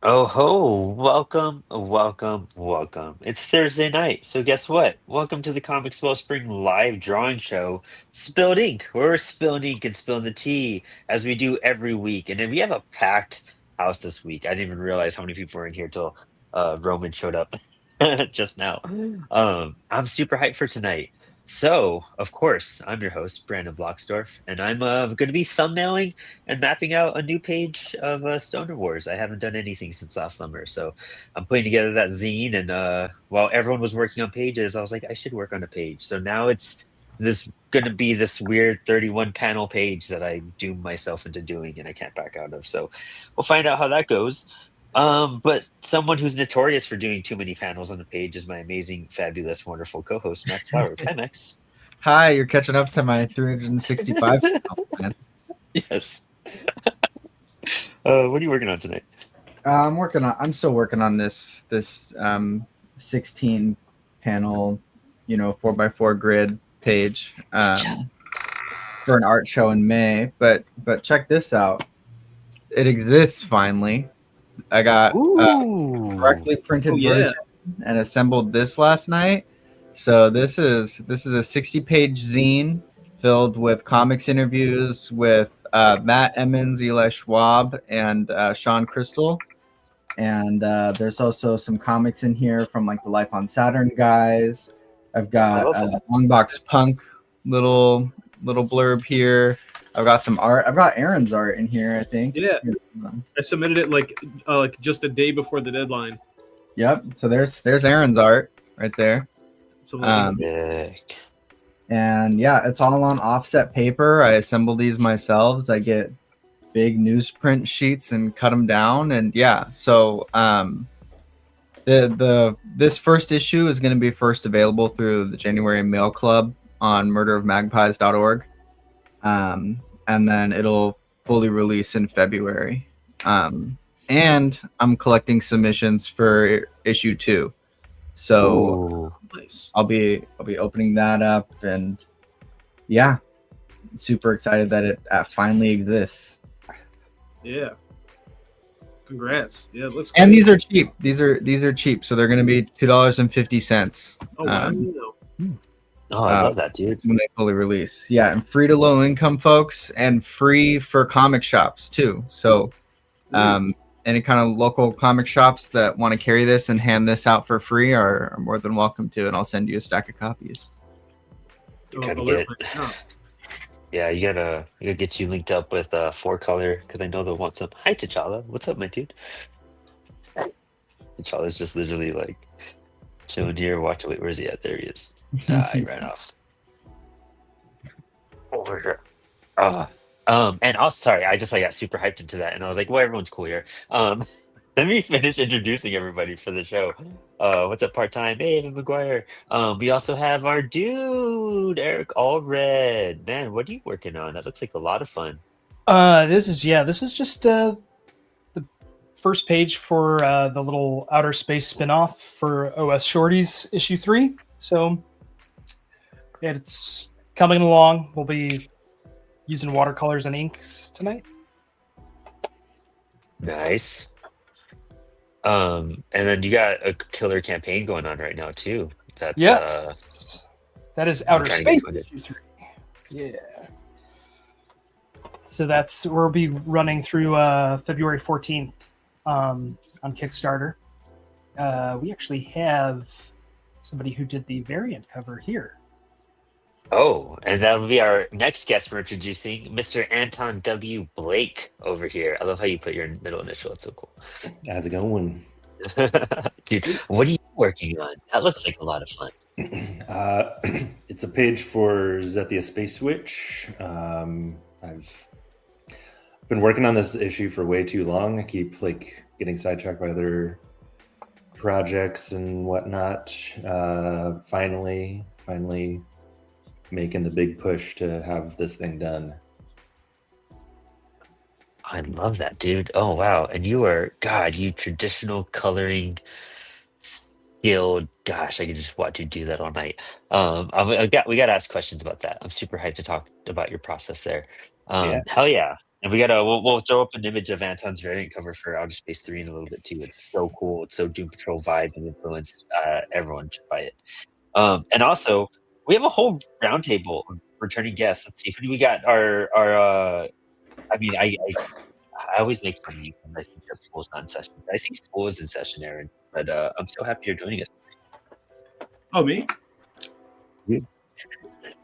Oh ho, welcome, welcome, welcome. It's Thursday night, so guess what? Welcome to the Comics Wellspring live drawing show, Spilled Ink. We're spilling ink and spilling the tea as we do every week. And then we have a packed house this week. I didn't even realize how many people were in here till Roman showed up just now. I'm super hyped for tonight. So, of course, I'm your host, Brandon Bloxdorf, and I'm going to be thumbnailing and mapping out a new page of Stoner Wars. I haven't done anything since last summer, so I'm putting together that zine. And while everyone was working on pages, I was like, I should work on a page. So now it's this going to be this weird 31 panel page that I doomed myself into doing, and I can't back out of. So we'll find out how that goes. But someone who's notorious for doing too many panels on the page is my amazing, fabulous, wonderful co-host Max Flowers. Hi, Max. Hi, you're catching up to my 365 man. Yes. What are you working on tonight? I'm still working on this 16 panel, 4x4 grid page for an art show in May. But check this out. It exists finally. I got correctly printed version and assembled this last night. So this is a 60-page zine filled with comics interviews with Matt Emmons, Eli Schwab, and Sean Crystal. And there's also some comics in here from like the Life on Saturn guys. I've got Long Box Punk little blurb here. I've got some art. I've got Aaron's art in here, I think. Yeah. I submitted it like just a day before the deadline. Yep. So there's Aaron's art right there. And yeah, it's all on offset paper. I assemble these myself. I get big newsprint sheets and cut them down. And yeah, so this first issue is going to be first available through the January Mail Club on murderofmagpies.org. And then it'll fully release in February. And I'm collecting submissions for issue 2. So nice. I'll be opening that up, and yeah, super excited that it finally exists. Yeah. Congrats. Yeah, it looks And great. these are cheap. These are cheap, so they're going to be $2.50. Oh, wow. I love that, dude. When they fully release. Yeah, and free to low income folks and free for comic shops too. So any kind of local comic shops that want to carry this and hand this out for free are more than welcome to, and I'll send you a stack of copies. You gotta get you linked up with 4Color, because I know they'll want some. Hi, T'Challa. What's up, my dude? T'Challa's just literally like chilling here. Watch. Wait, where's he at? There he is. He ran off. Over here. And also, sorry, I got super hyped into that, and I was like, well, everyone's cool here. Let me finish introducing everybody for the show. What's up, part-time? Hey, Evan McGuire. We also have our dude, Eric Allred. Man, what are you working on? That looks like a lot of fun. This is just the first page for the little outer space spin-off for OS Shorties issue 3. So yeah, it's coming along. We'll be using watercolors and inks tonight. Nice. And then you got a killer campaign going on right now too. That's that is outer space issue 3. Yeah. So we'll be running through February 14th on Kickstarter. We actually have somebody who did the variant cover here. Oh, and that'll be our next guest we're introducing, Mr. Anton W. Blake over here. I love how you put your middle initial. It's so cool. How's it going? Dude, what are you working on? That looks like a lot of fun. It's a page for Zethia Space Switch. I've been working on this issue for way too long. I keep getting sidetracked by other projects and whatnot. Finally making the big push to have this thing done. I love that, dude. Oh, wow. And you traditional coloring skilled. Gosh, I could just watch you do that all night. We got to ask questions about that. I'm super hyped to talk about your process there. Hell yeah. And we'll throw up an image of Anton's variant cover for Outer Space 3 in a little bit too. It's so cool. It's so Doom Patrol vibe and influence. Everyone should buy it. And also, we have a whole roundtable of returning guests. Let's see, who do we got? I mean, I always make fun of you when I think that school's not in session. I think school is in session, Aaron. But I'm so happy you're joining us. Oh, me? Yeah.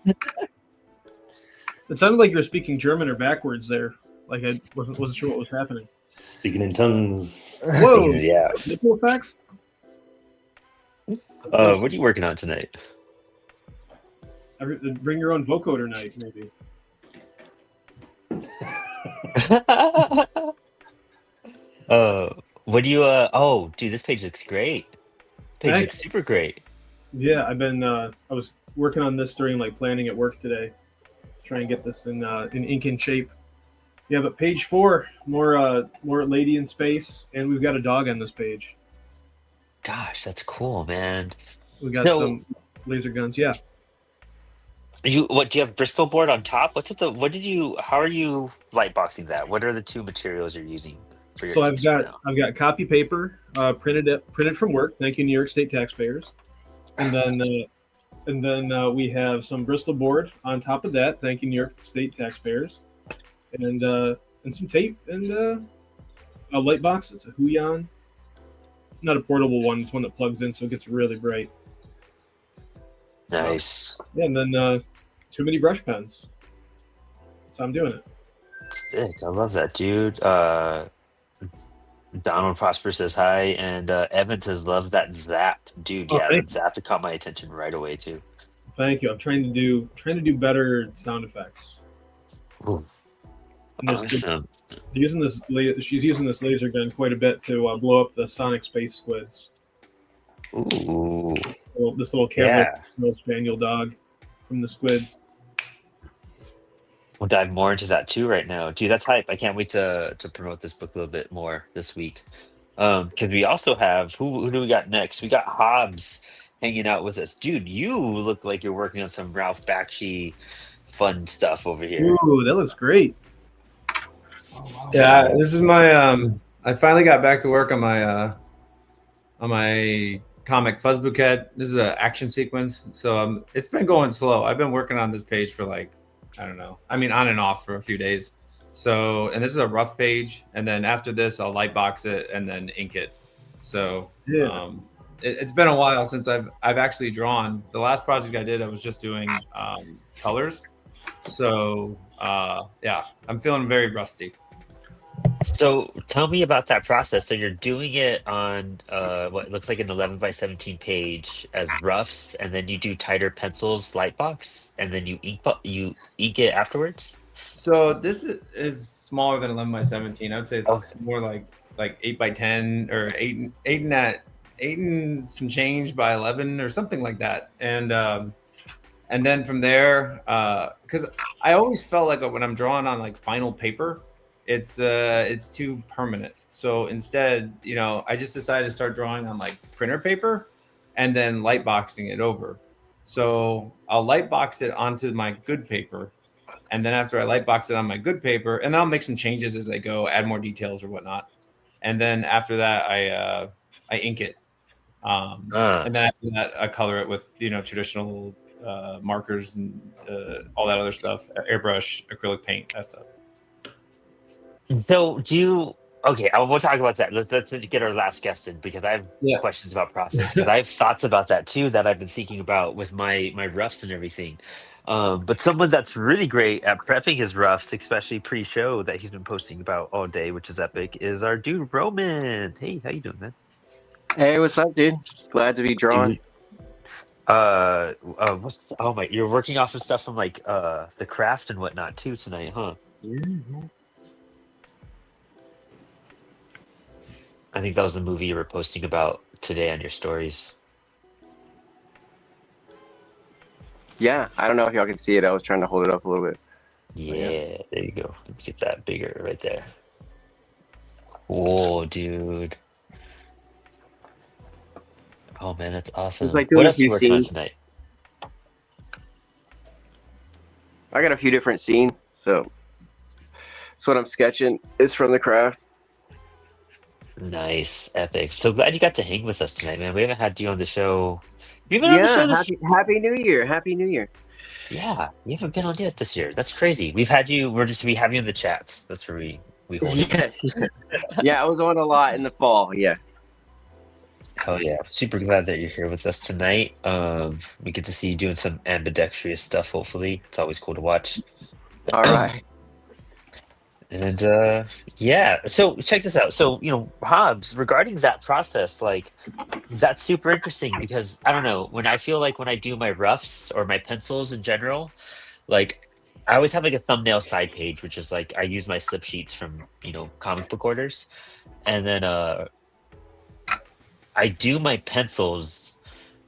It sounded like you were speaking German or backwards there. Like I wasn't sure what was happening. Speaking in tongues. Whoa! Yeah. Nipple effects? What are you working on tonight? Bring your own vocoder night, maybe. What do you oh dude, this page looks great. This page looks super great. Yeah, I was working on this during like planning at work today. Try and get this in ink and shape. Yeah, but page 4, more lady in space, and we've got a dog on this page. Gosh, that's cool, man. We got some laser guns, yeah. Do you have Bristol board on top? How are you lightboxing that? What are the two materials you're using for your So I've got copy paper, printed from work. Thank you, New York State taxpayers. And then we have some Bristol board on top of that. Thank you, New York State taxpayers. And some tape and a light box. It's a Huion. It's not a portable one. It's one that plugs in, so it gets really bright. Nice. Yeah, and then too many brush pens. So I'm doing it. Sick. I love that, dude. Donald Prosper says hi, and Evan says loves that zap, dude. Yeah, that zap that caught my attention right away too. Thank you. I'm trying to do better sound effects. Ooh. Awesome. She's using this laser gun quite a bit to blow up the sonic space squids. Ooh. This little camera spaniel dog from the squids. We'll dive more into that too right now. Dude, that's hype. I can't wait to promote this book a little bit more this week. Because we also have who do we got next? We got Hobbs hanging out with us. Dude, you look like you're working on some Ralph Bakshi fun stuff over here. Ooh, that looks great. Yeah, this is my I finally got back to work on my comic Fuzz Bouquet. This is an action sequence, so it's been going slow. I've been working on this page for like, I don't know, I mean on and off for a few days. So, and this is a rough page, and then after this I'll light box it and then ink it. So yeah. It's been a while since I've actually drawn. The last project I did, I was just doing colors. So yeah, I'm feeling very rusty. So tell me about that process. So you're doing it on what looks like an 11 by 17 page as roughs, and then you do tighter pencils, light box, and then you ink it afterwards. So this is smaller than 11 by 17. I would say it's more like 8 by 10 or 8 and some change by 11 or something like that. And then from there, because I always felt like when I'm drawing on like final paper, it's too permanent. So instead, I just decided to start drawing on like printer paper and then light boxing it over. So I'll light box it onto my good paper. And then after I light box it on my good paper, and then I'll make some changes as I go, add more details or whatnot. And then after that, I ink it. And then after that, I color it with, traditional markers and all that other stuff, airbrush, acrylic paint, that stuff. So we'll talk about that. Let's get our last guest in, because I have questions about process, because I have thoughts about that too that I've been thinking about with my roughs and everything. But someone that's really great at prepping his roughs, especially pre-show, that he's been posting about all day, which is epic, is our dude Roman. Hey, how you doing, man? Hey, what's up, dude? Glad to be drawing. Dude, you're working off of stuff from like the craft and whatnot too tonight, huh? Yeah. I think that was the movie you were posting about today on your stories. Yeah, I don't know if y'all can see it. I was trying to hold it up a little bit. Yeah, there you go. Let me get that bigger right there. Whoa, dude. Oh man, that's awesome. It's like What doing a else are you few working on scenes. tonight? I got a few different scenes. So That's what I'm sketching. It's from the craft. Nice, epic. So glad you got to hang with us tonight, man. We haven't had you on the show. You've been on the Yeah, show this year. happy New Year. Happy New Year. Yeah, you haven't been on yet this year. That's crazy. We've had you. We have you in the chats. That's where we hold it. Yes. Yeah, I was on a lot in the fall. Yeah. Hell yeah! Super glad that you're here with us tonight. We get to see you doing some ambidextrous stuff. Hopefully, it's always cool to watch. All right. And yeah, so check this out. So Hobbs, regarding that process, like that's super interesting because I don't know when I feel like when I do my roughs or my pencils in general, like I always have like a thumbnail side page, which is like I use my slip sheets from comic book orders, and then I do my pencils,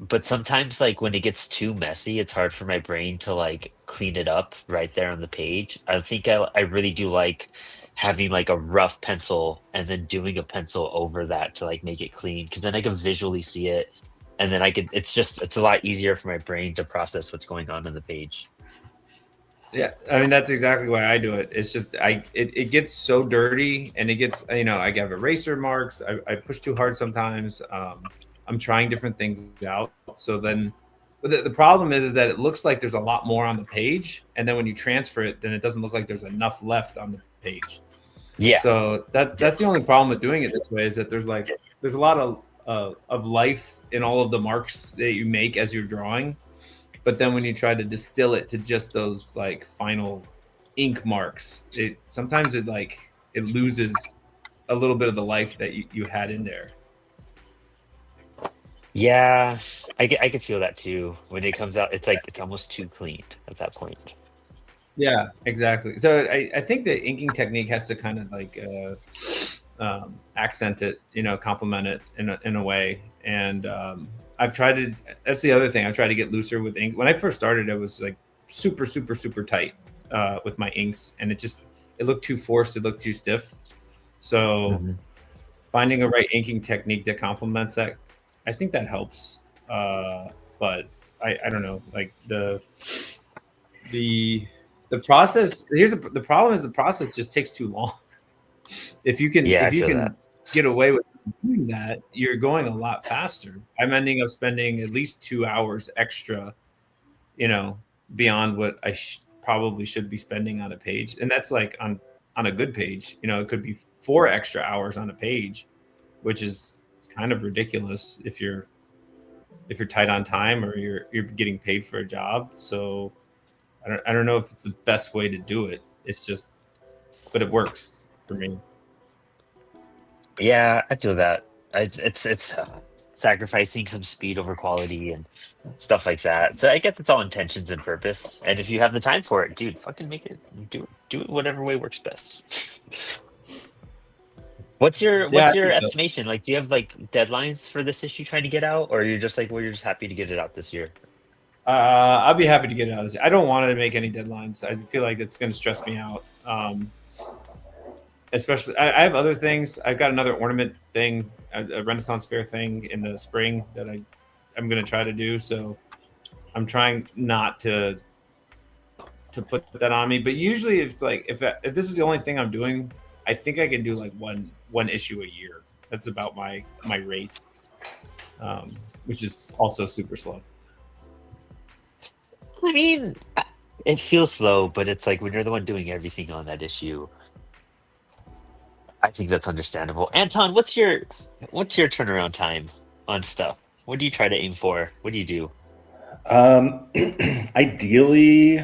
but sometimes like when it gets too messy, it's hard for my brain to like clean it up right there on the page. I think I really do like having like a rough pencil and then doing a pencil over that to like make it clean because then I can visually see it and then it's a lot easier for my brain to process what's going on the page. Yeah, I mean that's exactly why I do it. It's just it gets so dirty and it gets I have eraser marks. I push too hard sometimes. I'm trying different things out. So then, but the problem is that it looks like there's a lot more on the page, and then when you transfer it, then it doesn't look like there's enough left on the page. Yeah. So that's the only problem with doing it this way is that there's a lot of life in all of the marks that you make as you're drawing. But then when you try to distill it to just those like final ink marks, sometimes it loses a little bit of the life that you had in there. Yeah, I could feel that too. When it comes out, it's like it's almost too clean at that point. Yeah, exactly. So I think the inking technique has to kind of like accent it, complement it in a way. And I've tried to. That's the other thing. I tried to get looser with ink. When I first started, it was like super, super, super tight with my inks, and it looked too forced. It looked too stiff. So finding a right inking technique that complements that, I think that helps. But I don't know. Like the process. The problem is the process just takes too long. If you can get away with doing that, you're going a lot faster. I'm ending up spending at least 2 hours extra, beyond what I probably should be spending on a page. And that's like on a good page, it could be 4 extra hours on a page, which is kind of ridiculous if you're tight on time or you're getting paid for a job. So I don't know if it's the best way to do it. It's just, but it works for me. Yeah, I feel that. It's sacrificing some speed over quality and stuff like that. So I guess it's all intentions and purpose. And if you have the time for it, dude, fucking make it. Do it whatever way works best. What's your estimation? Like, do you have like deadlines for this issue trying to get out, or you're just like, well, you're just happy to get it out this year? I'll be happy to get it out this year. I don't want to make any deadlines. I feel like it's going to stress me out. Especially, I have other things. I've got another ornament thing, a Renaissance Fair thing in the spring that I'm going to try to do. So I'm trying not to put that on me. But usually, if it's like if this is the only thing I'm doing, I think I can do like one issue a year. That's about my rate, which is also super slow. I mean, it feels slow, but it's like when you're the one doing everything on that issue. I think that's understandable. Anton, what's your turnaround time on stuff? What do you try to aim for? What do you do? Ideally,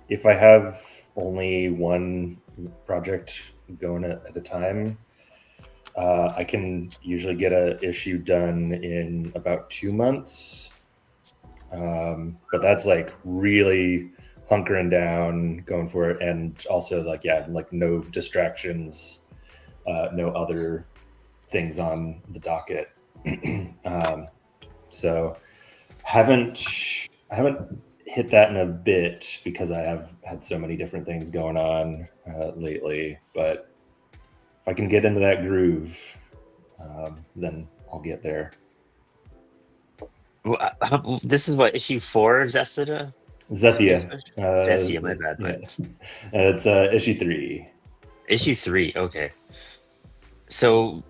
if I have only one project going at a time, I can usually get an issue done in about 2 months. But that's like really hunkering down, going for it, and also like no distractions, no other things on the docket. So haven't hit that in a bit because I have had so many different things going on lately. But if I can get into that groove, then I'll get there. This is what, issue 4 of Zestada? Zethia. Zethia, my bad. Yeah. It's issue 3. Issue 3. Okay. So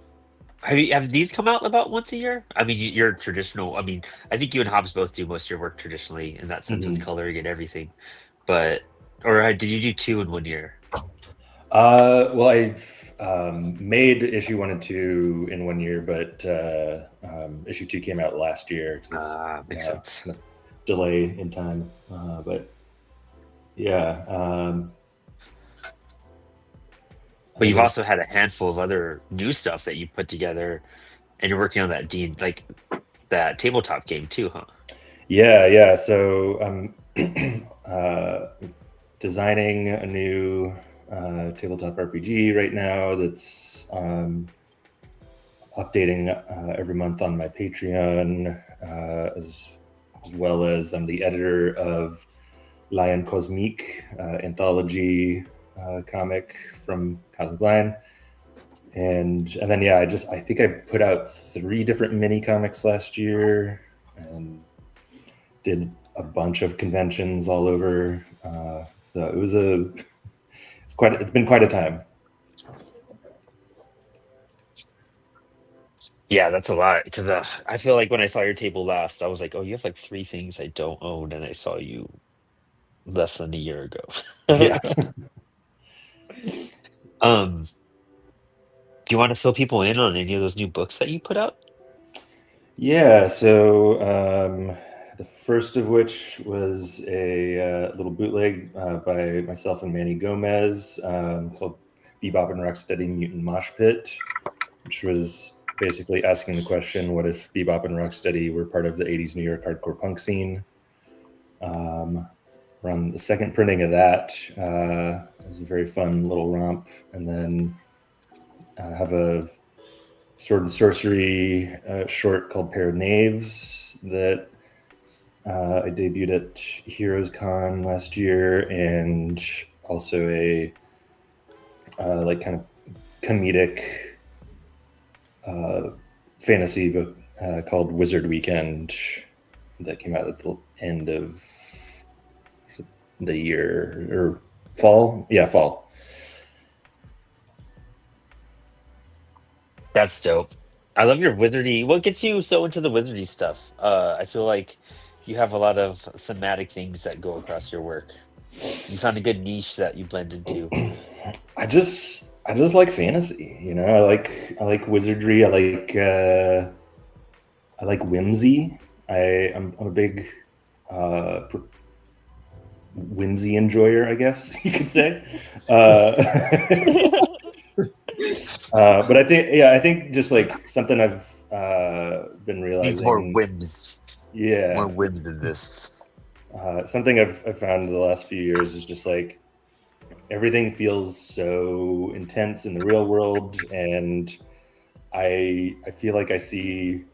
have these come out about once a year? I mean, you're traditional. I mean, I think you and Hobbs both do most of your work traditionally in that sense with Mhm. coloring and everything. But did you do 2 in one year? Well, I made issue 1 and 2 in one year, but issue 2 came out last year because Makes sense. kind of delay in time. But yeah. But you've also had a handful of other new stuff that you put together, and you're working on that that tabletop game too, huh? Yeah. So I'm designing a new tabletop RPG right now that's updating every month on my Patreon, as well as I'm the editor of Lion Cosmique anthology comic from Cosmic Lion. And then I think I put out 3 different mini comics last year and did a bunch of conventions all over. So it was it's been quite a time. Yeah, that's a lot because I feel like when I saw your table last, I was like, "Oh, you have like 3 things I don't own," and I saw you less than a year ago. Yeah. Do you want to fill people in on any of those new books that you put out? Yeah, so the first of which was a little bootleg by myself and Manny Gomez called Bebop and Rocksteady Mutant Mosh Pit, which was basically asking the question, what if Bebop and Rocksteady were part of the 80s New York hardcore punk scene? We're on the second printing of that. It was a very fun little romp. And then I have a Sword and Sorcery short called Pair of Knaves that I debuted at Heroes Con last year, and also a like kind of comedic fantasy book called Wizard Weekend that came out at the end of the year or fall. Yeah, fall. That's dope. I love your wizardy. What gets you so into the wizardy stuff? I feel like you have a lot of thematic things that go across your work. You found a good niche that you blend into. I just like fantasy, you know. I like wizardry. I like whimsy. I'm a big whimsy enjoyer, I guess you could say. But I think just like something I've been Needs more realizing. whims. Yeah, More whims than this. something I've found in the last few years is just like everything feels so intense in the real world, and I feel like I see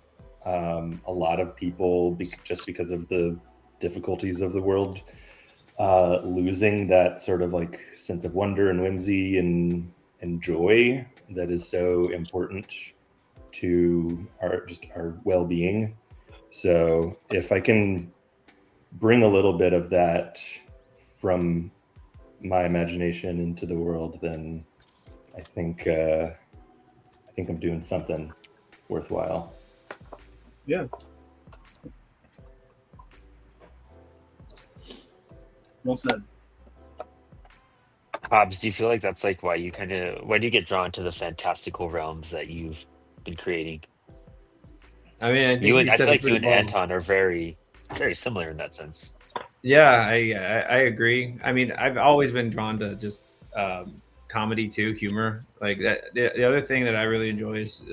a lot of people just because of the difficulties of the world losing that sort of like sense of wonder and whimsy and joy that is so important to our well-being. So if I can bring a little bit of that from my imagination into the world, then I think I'm doing something worthwhile. Yeah. Well said. Hobbs, do you feel like that's like why do you get drawn to the fantastical realms that you've been creating? I mean, I think I said feel it like you pretty and well. Anton are very, very similar in that sense. Yeah, I agree. I mean, I've always been drawn to just comedy too, humor. Like that. The other thing that I really enjoy is,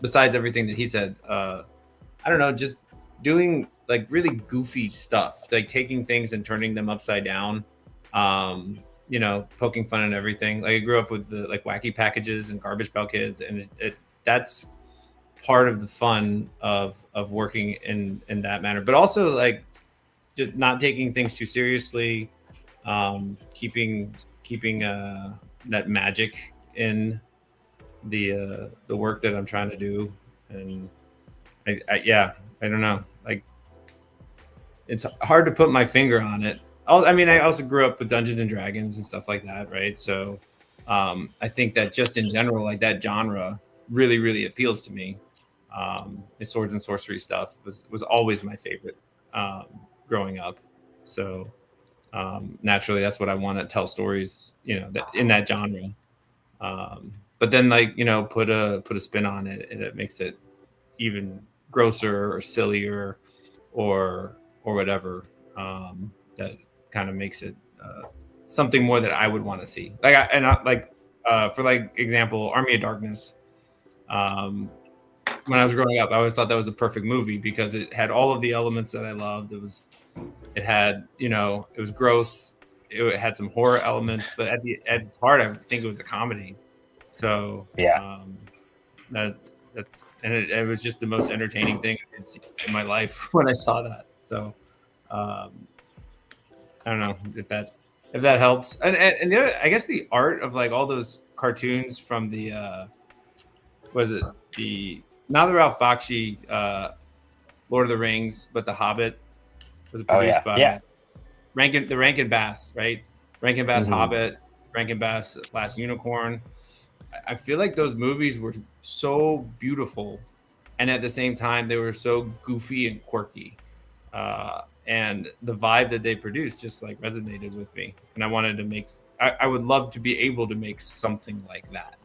besides everything that he said, I don't know, just doing like really goofy stuff, like taking things and turning them upside down. You know, poking fun at everything. Like I grew up with the like wacky packages and Garbage Pail Kids, and that's part of the fun of working in that manner. But also like just not taking things too seriously, keeping that magic in the work that I'm trying to do, and I don't know, like it's hard to put my finger on it. I mean, I also grew up with Dungeons and Dragons and stuff like that, right? So I think that just in general, like that genre really, really appeals to me. The swords and sorcery stuff was always my favorite growing up. So naturally, that's what I want to tell stories, that in that genre. But then, like, put a spin on it, and it makes it even grosser or sillier, or whatever. That kind of makes it something more that I would want to see. For like example, Army of Darkness. When I was growing up, I always thought that was the perfect movie because it had all of the elements that I loved. It was gross. It had some horror elements, but at its heart, I think it was a comedy. So Yeah. It was just the most entertaining thing I'd seen in my life when I saw that. So I don't know if that helps. And the other, I guess the art of like all those cartoons from the not the Ralph Bakshi Lord of the Rings, but The Hobbit was produced by Rankin Bass, right? Rankin Bass Hobbit, Rankin Bass Last Unicorn. I feel like those movies were so beautiful, and at the same time they were so goofy and quirky, and the vibe that they produced just like resonated with me. And I wanted to I would love to be able to make something like that.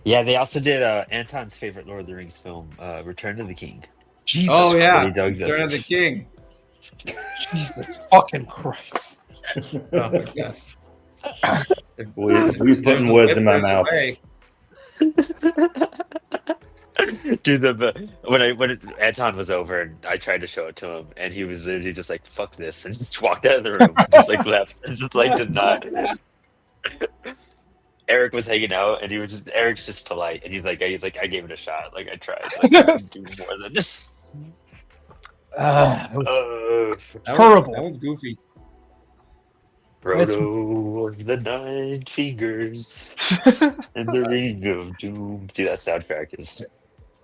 Yeah, they also did Anton's favorite Lord of the Rings film, Return of the King. Jesus. Oh yeah, Really dug this. Return of the King. Jesus fucking Christ. Oh my God. We putting words in my mouth. Dude, when Anton was over and I tried to show it to him, and he was literally just like, "Fuck this," and just walked out of the room, just like left, and just like did not. Eric was hanging out, and Eric's just polite, and he's like, I gave it a shot, like I tried, like, I couldn't do more than just. That was That terrible. That was goofy. Frodo of the Nine Fingers and the Ring of Doom. Dude, that soundtrack is.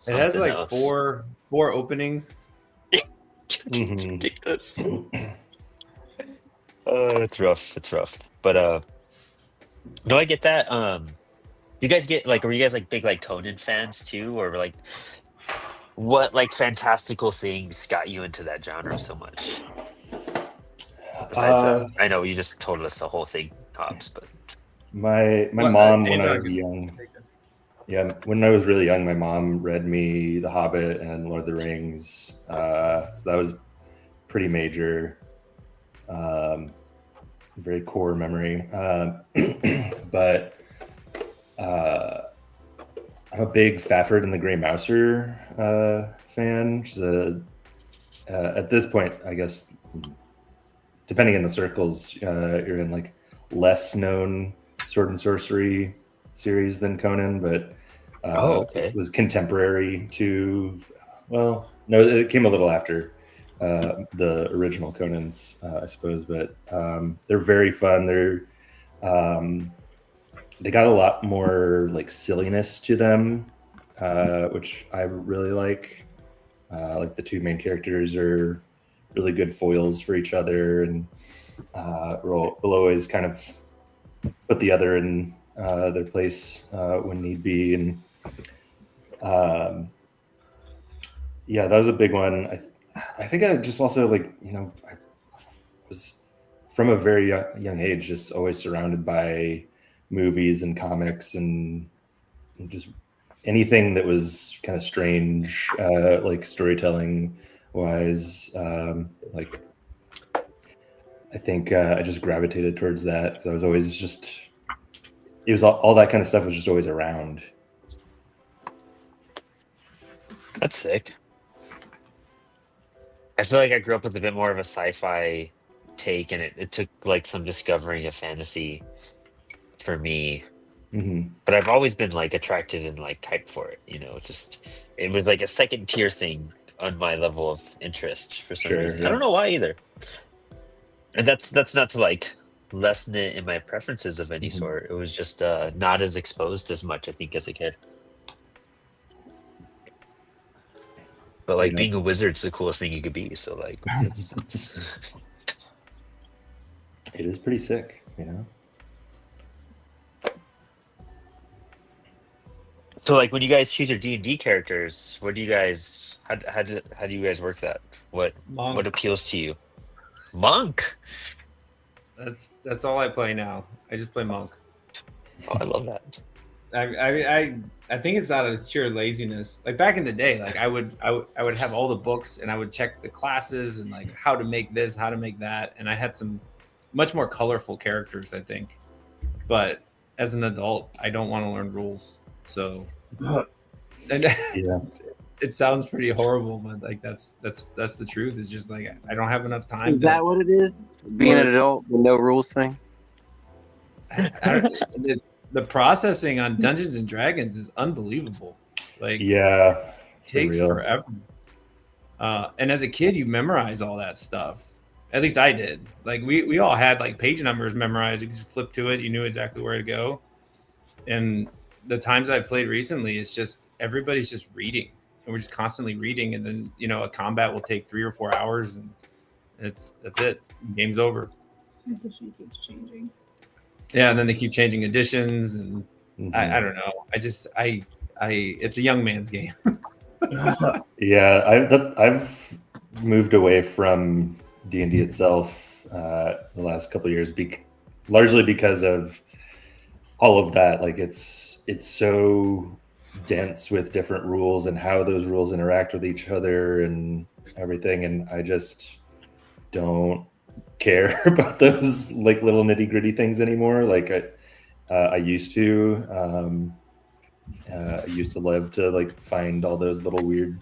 It has like else. four openings. It's ridiculous. It's rough. It's rough. But no, I get that. You guys get like, were you guys like big like Conan fans too, or like what like fantastical things got you into that genre so much? Besides, I know you just told us the whole thing, Hobbs, but my mom when I was young. Yeah, when I was really young, my mom read me The Hobbit and Lord of the Rings. So that was pretty major, very core memory. But I'm a big Fafford and the Grey Mouser fan, which is at this point, I guess, depending on the circles, you're in like less known sword and sorcery series than Conan, but it was contemporary to, well, no, it came a little after the original Conans, I suppose, but they're very fun. They got a lot more like silliness to them, which I really like. Like the two main characters are really good foils for each other, and will always kind of put the other in their place when need be. And yeah, that was a big one. I think I just also like, I was from a very young age just always surrounded by movies and comics and just anything that was kind of strange, like storytelling wise. Like I think I just gravitated towards that because I was always just, it was all that kind of stuff was just always around. that's sick. I feel like I grew up with a bit more of a sci-fi take, and it took like some discovering of fantasy for me. Mm-hmm. But I've always been like attracted and like hyped for it. It was like a second tier thing on my level of interest for some reason. Yeah. I don't know why either. And that's not to like lessen it in my preferences of any sort. It was just not as exposed as much, I think, as a kid. But like Yeah. being a wizard's the coolest thing you could be. So like, it's It is pretty sick, you know. so like when you guys choose your D&D characters, what do you guys how do you guys work that? What Monk. appeals to you? Monk. That's all I play now. I just play monk. Oh, I love that. I think it's out of sheer laziness. Like back in the day, like I would have all the books and I would check the classes and like how to make this, how to make that, and I had some much more colorful characters, I think. But as an adult, I don't want to learn rules. So and Yeah. it sounds pretty horrible, but like that's the truth. It's just like I don't have enough time Is that what it is? Being an adult with no rules thing? the processing on Dungeons and Dragons is unbelievable. Like Yeah. it takes real. forever. And as a kid, you memorize all that stuff. At least I did. Like we all had like page numbers memorized. You could just flip to it. You knew exactly where to go. And the times I've played recently, it's just everybody's just reading, and we're just constantly reading. And then a combat will take 3 or 4 hours, and that's it. Game's over. Edition keeps changing. Yeah, and then they keep changing editions, and Mhm. I don't know. It's a young man's game. Yeah, I've moved away from D&D itself the last couple of years, largely because of all of that. Like it's so dense with different rules and how those rules interact with each other and everything, and I just don't care about those like little nitty gritty things anymore. Like I used to. I used to love to like find all those little weird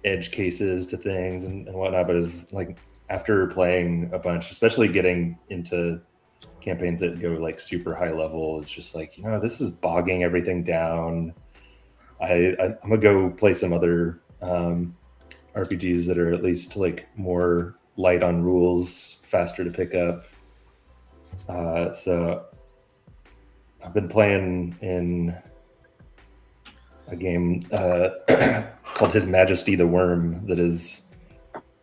edge cases to things and whatnot. But it's like after playing a bunch, especially getting into campaigns that go like super high level, it's just like, this is bogging everything down. I'm gonna go play some other RPGs that are at least like more light on rules, faster to pick up. So I've been playing in a game called His Majesty the Worm that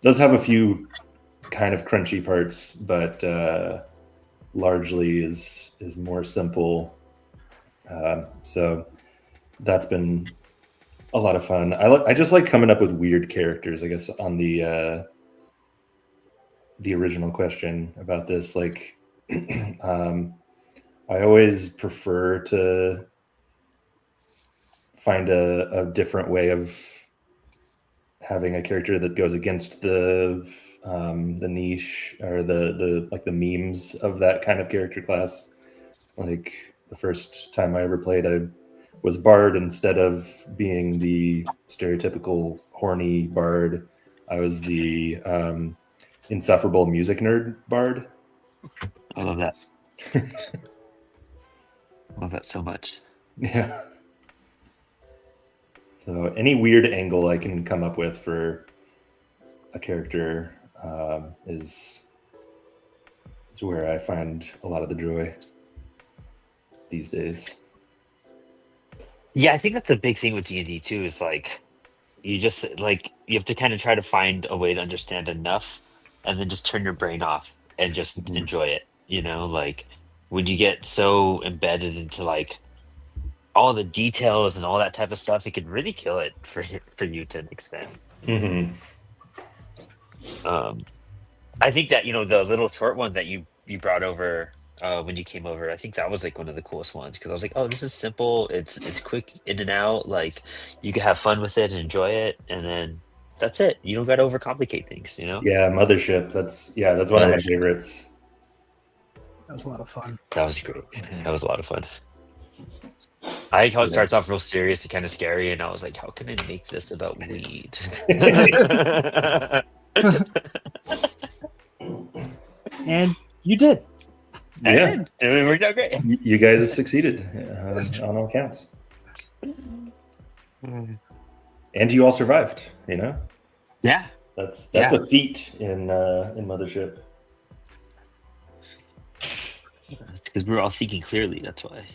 does have a few kind of crunchy parts, but largely is more simple. So that's been a lot of fun. I just like coming up with weird characters, I guess, on the original question about this. Like, I always prefer to find a different way of having a character that goes against the niche or the like the memes of that kind of character class. Like the first time I ever played, I was bard. Instead of being the stereotypical horny bard, I was the insufferable music nerd bard. I love that. Love that so much. Yeah. So any weird angle I can come up with for a character is where I find a lot of the joy these days. Yeah, I think that's a big thing with D&D too, is like you just like you have to kind of try to find a way to understand enough and then just turn your brain off and just enjoy it. Like when you get so embedded into like all the details and all that type of stuff, it could really kill it for you to an extent. Mm-hmm. I think that the little short one that you brought over when you came over, I think that was like one of the coolest ones because I was like, oh, this is simple. It's quick in and out. Like you can have fun with it and enjoy it, and then that's it. You don't got to overcomplicate things. Yeah, Mothership. That's one of my favorites. That was a lot of fun. That was great. That was a lot of fun. I like how it starts off real serious and kind of scary, and I was like, how can I make this about weed? And you did. Yeah, It worked out great. you guys have succeeded on all counts, and you all survived. Yeah. That's Yeah. a feat in Mothership. It's because we were all thinking clearly. That's why.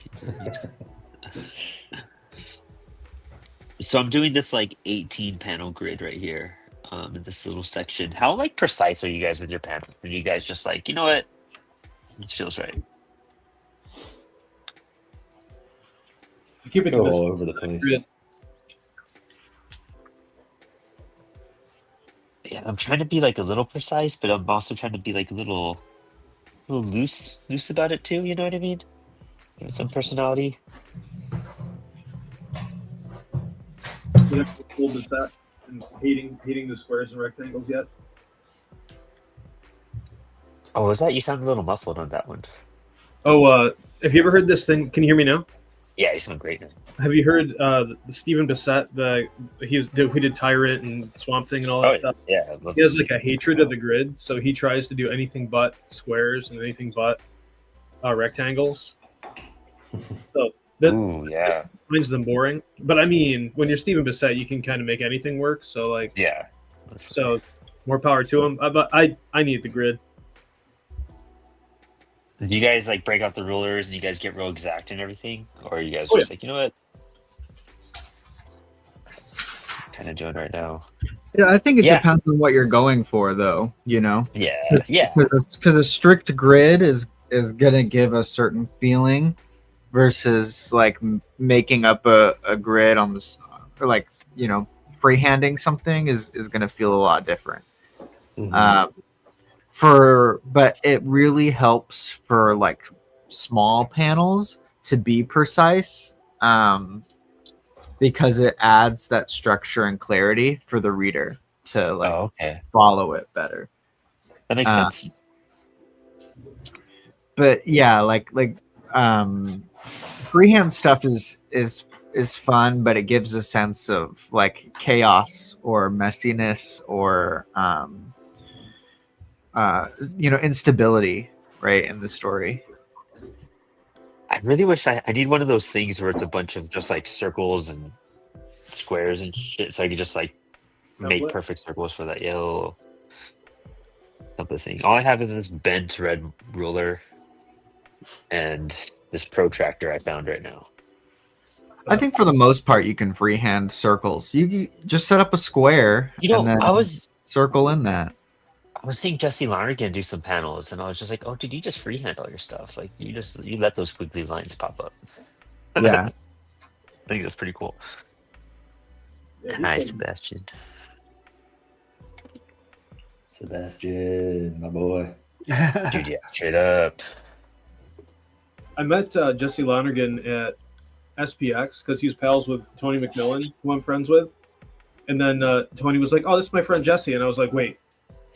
So I'm doing this like 18 panel grid right here, in this little section. How like precise are you guys with your panels? Are you guys just like, you know what? This feels right. Keep it to Go this all over the place. grid. Yeah, I'm trying to be like a little precise, but I'm also trying to be like a little loose about it too. You know what I mean? Give it some personality. You have to hold this up and hating the squares and rectangles yet. Oh, was that? You sound a little muffled on that one. Oh, have you ever heard this thing? Can you hear me now? Yeah, you sound great now. Have you heard Stephen Bissett? Who did Tyrant and Swamp Thing and all that Oh stuff? yeah, I love He has this. like a hatred of the grid, so he tries to do anything but squares and anything but rectangles. So that Ooh, yeah, finds them boring. But I mean, when you're Stephen Bissett, you can kind of make anything work. So like, yeah. so more power to him. But I need the grid. Do you guys like break out the rulers and you guys get real exact and everything, or are you guys Oh, just like, you know what? Kind of doing right now. Yeah, I think it Yeah. depends on what you're going for, though. You know, Yeah, yeah. because a strict grid is gonna give a certain feeling, versus like making up a grid on this, or like freehanding something is gonna feel a lot different. Mhm. But it really helps for like small panels to be precise, because it adds that structure and clarity for the reader to like Oh, okay. follow it better. That makes Uh, sense. But yeah, freehand stuff is fun, but it gives a sense of like chaos or messiness or instability, right, in the story. I really wish I need one of those things where it's a bunch of just like circles and squares and shit, so I could just like make Template? perfect circles for that yellow template thing. All I have is this bent red ruler and this protractor I found right now. I think for the most part you can freehand circles. You just set up a square You know, and then I was circle in that. seeing Jesse Lonergan do some panels, and I was just like, "Oh, did you just freehand all your stuff? Like, you let those squiggly lines pop up." Yeah. I think that's pretty cool. Yeah, he's Hi, been- Sebastian. Sebastian, my boy. Dude, yeah, straight up. I met Jesse Lonergan at SPX because he's pals with Tony McMillan, who I'm friends with. And then Tony was like, "Oh, this is my friend Jesse," and I was like, "Wait,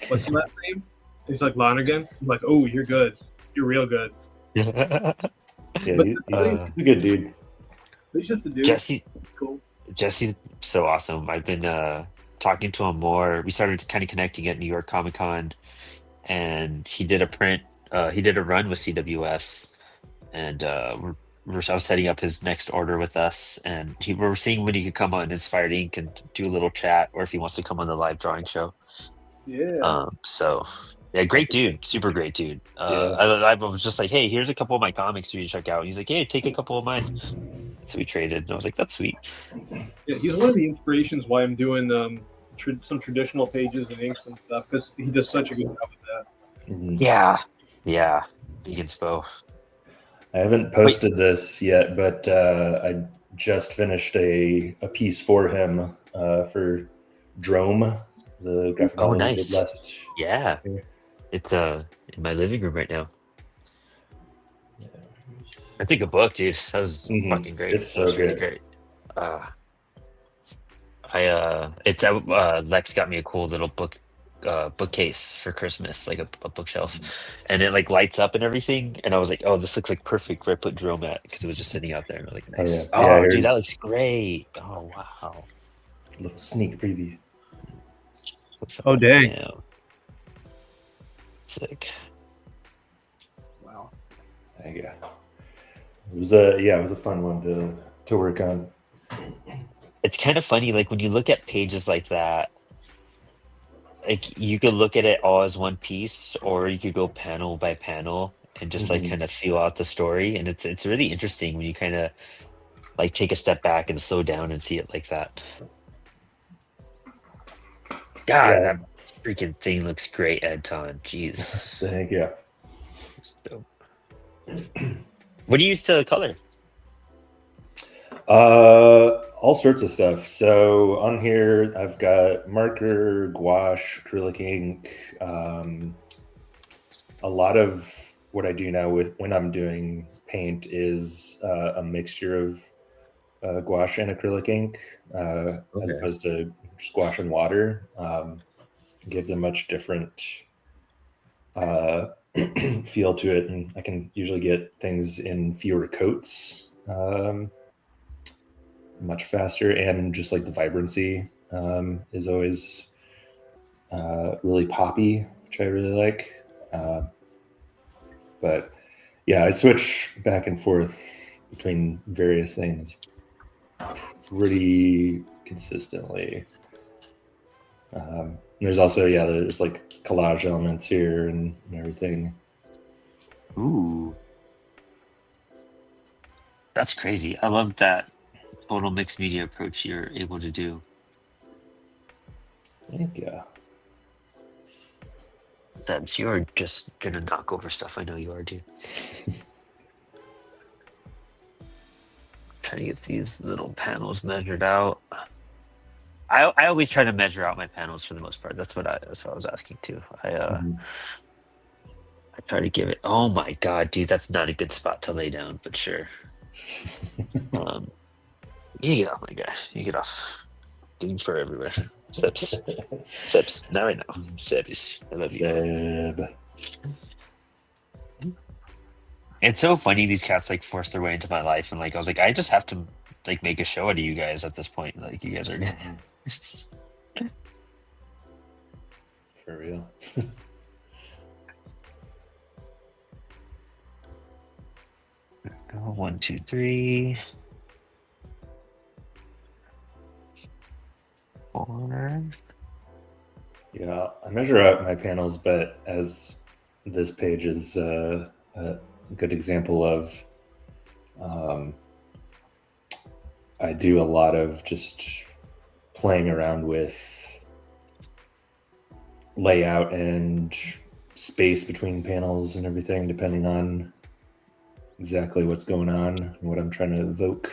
what's his last name?" And he's like, "Lonergan." I'm like, "Oh, you're good. You're real good." Yeah, But- he's a good dude. He's just a dude. Jesse, Cool. Jesse's so awesome. I've been talking to him more. We started kind of connecting at New York Comic Con, and he did a print. He did a run with CWS, and I was setting up his next order with us, and we were seeing when he could come on Inspired Ink and do a little chat, or if he wants to come on the live drawing show. Yeah. So yeah, great dude, super great dude. I was just like, hey, here's a couple of my comics for you to check out. And he's like, hey, take a couple of mine. So we traded, and I was like, that's sweet. Yeah, he's one of the inspirations why I'm doing some traditional pages and inks and stuff because he does such a good job with that. Mhm. Yeah, big inspo. I haven't posted this yet, but I just finished a piece for him for Drome, the graphic Oh, novel we nice. did last. Yeah, Yeah. it's in my living room right now. I think a book, dude. That was Mhm. fucking great. It's That was so really good. great. Lex got me a cool little bookcase for Christmas, like a bookshelf, and it like lights up and everything. And I was like, oh, this looks like perfect where I put Jerome at because it was just sitting out there. And I'm like, Oh, nice. yeah. Yeah, Oh, dude, that here's- looks great. Oh wow. Little sneak preview. What's Oh, dang. Damn. Sick. Wow. There you go. It was a fun one to work on. It's kind of funny, like when you look at pages like that, like you could look at it all as one piece, or you could go panel by panel and just like Mhm. kind of feel out the story. And it's really interesting when you kind of like take a step back and slow down and see it like that. God, Yeah. that freaking thing looks great, Anton. Jeez. Thank you. It's dope. What do you use to color? All sorts of stuff. So on here, I've got marker, gouache, acrylic ink. A lot of what I do now when I'm doing paint is a mixture of gouache and acrylic ink, as opposed to just gouache and water. It gives a much different feel to it, and I can usually get things in fewer coats much faster, and just like the vibrancy is always really poppy, which I really like. But yeah, I switch back and forth between various things pretty consistently. There's also, there's like collage elements here and everything. Ooh. That's crazy. I love that total mixed media approach you're able to do. Thank you. Sebs, you're just gonna knock over stuff. I know you are, dude. Trying to get these little panels measured out. I always try to measure out my panels for the most part. That's what I was asking too. I try to give it. Oh my god, dude, that's not a good spot to lay down, but sure. You get off, my guy. You get off. Getting fur everywhere. Sebs. Sebs. Now I know. Sebs. I love you. Seb. It's so funny these cats like force their way into my life, and like I was like, I just have to like make a show out of you guys at this point. Like you guys are For real. 1, 2, 3, 4. Yeah, I measure out my panels, but as this page is a good example of, I do a lot of just playing around with layout and space between panels and everything, depending on exactly what's going on and what I'm trying to evoke.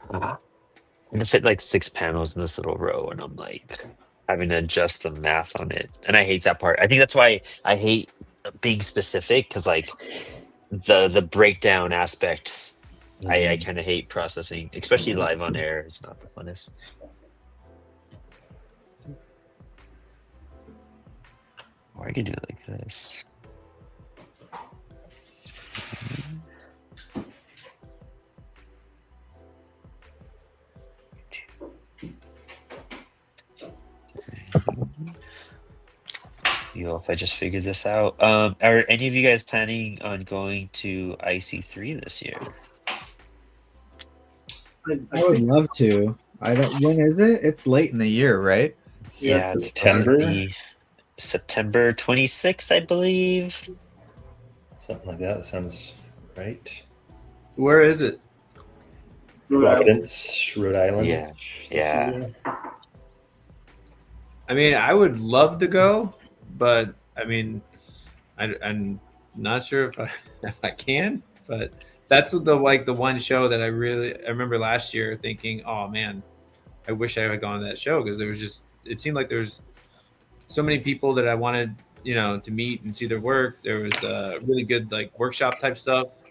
And to fit like 6 panels in this little row, and I'm like having to adjust the math on it, and I hate that part. I think that's why I hate being specific, because like the breakdown aspect, I kind of hate processing, especially live on air. It's not the funnest. Or I could do it like this. You know, if I just figured this out. Are any of you guys planning on going to IC3 this year? I would love to. I don't. When is it? It's late in the year, right? Yeah, it's September. September 26th, I believe. Something like that sounds right. Where is it? Providence, Rhode Island. Yeah, yeah. I mean, I would love to go, but I mean, I'm not sure if I can. But that's the one show that I remember last year thinking, oh man, I wish I had gone to that show, because it seemed like there's so many people that I wanted, to meet and see their work. There was really good like workshop type stuff.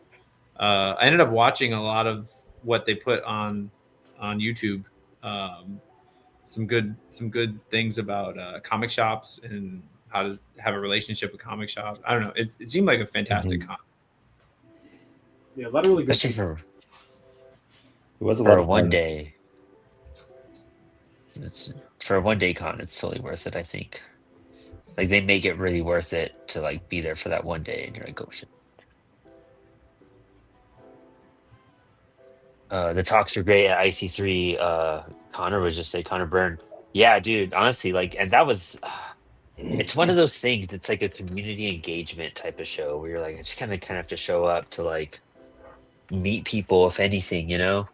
I ended up watching a lot of what they put on YouTube. Some good things about comic shops and how to have a relationship with comic shops. I don't know. It seemed like a fantastic con. Yeah, a lot of really good. Especially for It was a for lot a of one fun. day. For a 1 day con, it's totally worth it, I think. Like they make it really worth it to like be there for that 1 day, and you're like, oh shit. The talks were great at IC3. Connor Byrne. Yeah, dude, honestly, like, and that was it's one of those things. It's like a community engagement type of show where you're like, I just kind of have to show up to like meet people, if anything, you know.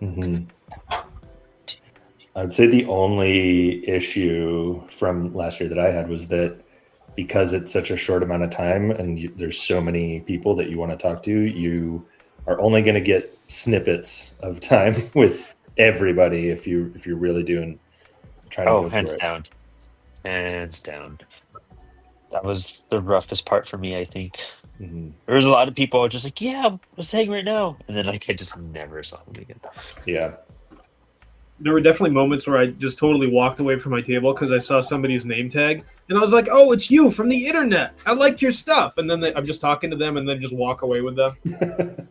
Mhm. I'd say the only issue from last year that I had was that because it's such a short amount of time and there's so many people that you want to talk to, you are only going to get snippets of time with everybody if you're really trying to Oh, go for hands it. down, hands down. That was the roughest part for me, I think. Mhm. There was a lot of people who were just like, yeah, let's hang right now. And then like I just never saw them again. Yeah. There were definitely moments where I just totally walked away from my table because I saw somebody's name tag, and I was like, "Oh, it's you from the internet. I like your stuff." And then I'm just talking to them, and then just walk away with them.